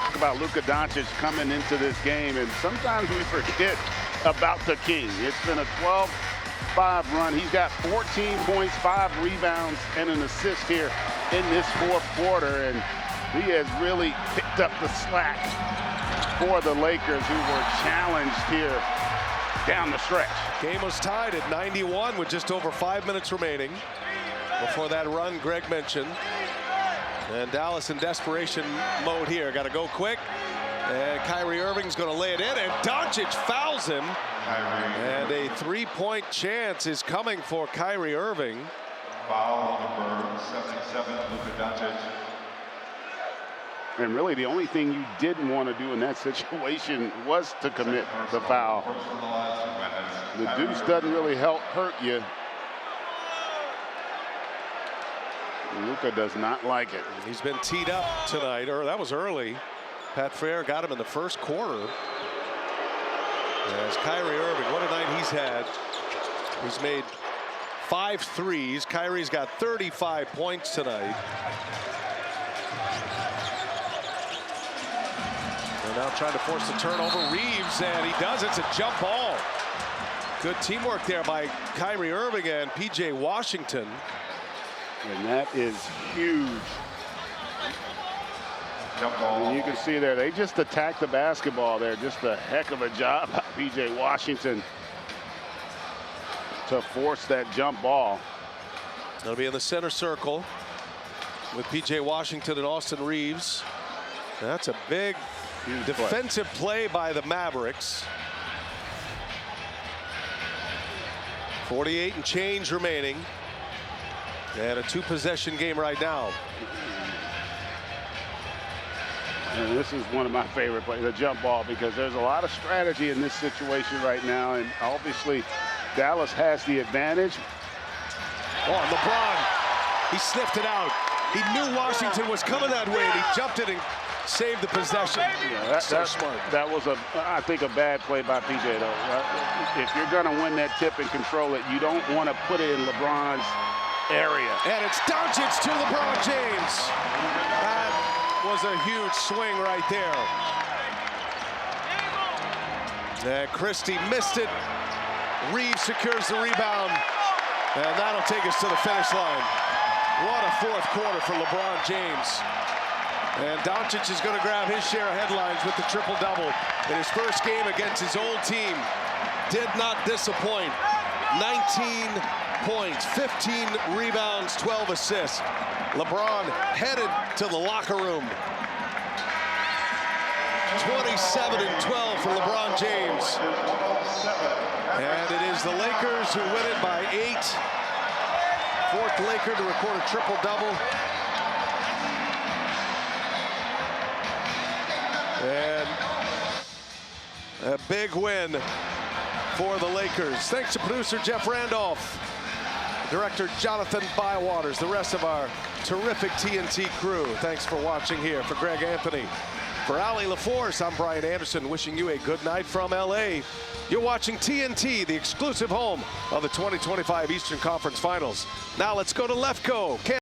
Speaker 2: Talk about Luka Dončić coming into this game, and sometimes we forget about the king. It's been a 12-5 run. He's got 14 points, 5 rebounds, and an assist here in this fourth quarter, and he has really picked up the slack for the Lakers, who were challenged here down the stretch.
Speaker 1: Game was tied at 91 with just over 5 minutes remaining before that run Greg mentioned. And Dallas in desperation mode here. Got to go quick. And Kyrie Irving's going to lay it in, and Dončić fouls him. And a three-point chance is coming for Kyrie Irving.
Speaker 4: Foul number 77, Luka Dončić.
Speaker 2: And really the only thing you didn't want to do in that situation was to commit the foul. The deuce doesn't really hurt you. Luka does not like it.
Speaker 1: He's been teed up tonight, or that was early. Pat Fair got him in the first quarter. As Kyrie Irving, what a night he's had. He's made 5 threes. Kyrie's got 35 points tonight. And now trying to force the turnover. Reeves, and he does. It's a jump ball. Good teamwork there by Kyrie Irving and P.J. Washington.
Speaker 2: And that is huge. And you can see there, they just attacked the basketball there. Just a heck of a job by P.J. Washington to force that jump ball.
Speaker 1: It'll be in the center circle with P.J. Washington and Austin Reeves. That's a big defensive play by the Mavericks. 48 and change remaining. And a 2-possession game right now.
Speaker 2: And this is one of my favorite plays, the jump ball, because there's a lot of strategy in this situation right now. And obviously, Dallas has the advantage.
Speaker 1: Oh, and LeBron, he sniffed it out. He knew Washington was coming that way, and he jumped it and saved the possession.
Speaker 2: Yeah, that's smart. That was, I think, a bad play by PJ, though. If you're going to win that tip and control it, you don't want to put it in LeBron's area.
Speaker 1: And it's Dončić to LeBron James. That was a huge swing right there. And Christie missed it. Reeves secures the rebound. And that'll take us to the finish line. What a fourth quarter for LeBron James. And Dončić is going to grab his share of headlines with the triple-double in his first game against his old team. Did not disappoint. 19 points, 15 rebounds, 12 assists. LeBron headed to the locker room. 27 and 12 for LeBron James. And it is the Lakers who win it by 8. Fourth Laker to record a triple-double. And a big win for the Lakers. Thanks to producer Jeff Randolph, director Jonathan Bywaters, the rest of our terrific TNT crew. Thanks for watching here. For Greg Anthony, for Allie LaForce, I'm Brian Anderson, wishing you a good night from LA. You're watching TNT, the exclusive home of the 2025 Eastern Conference Finals. Now let's go to Lefko.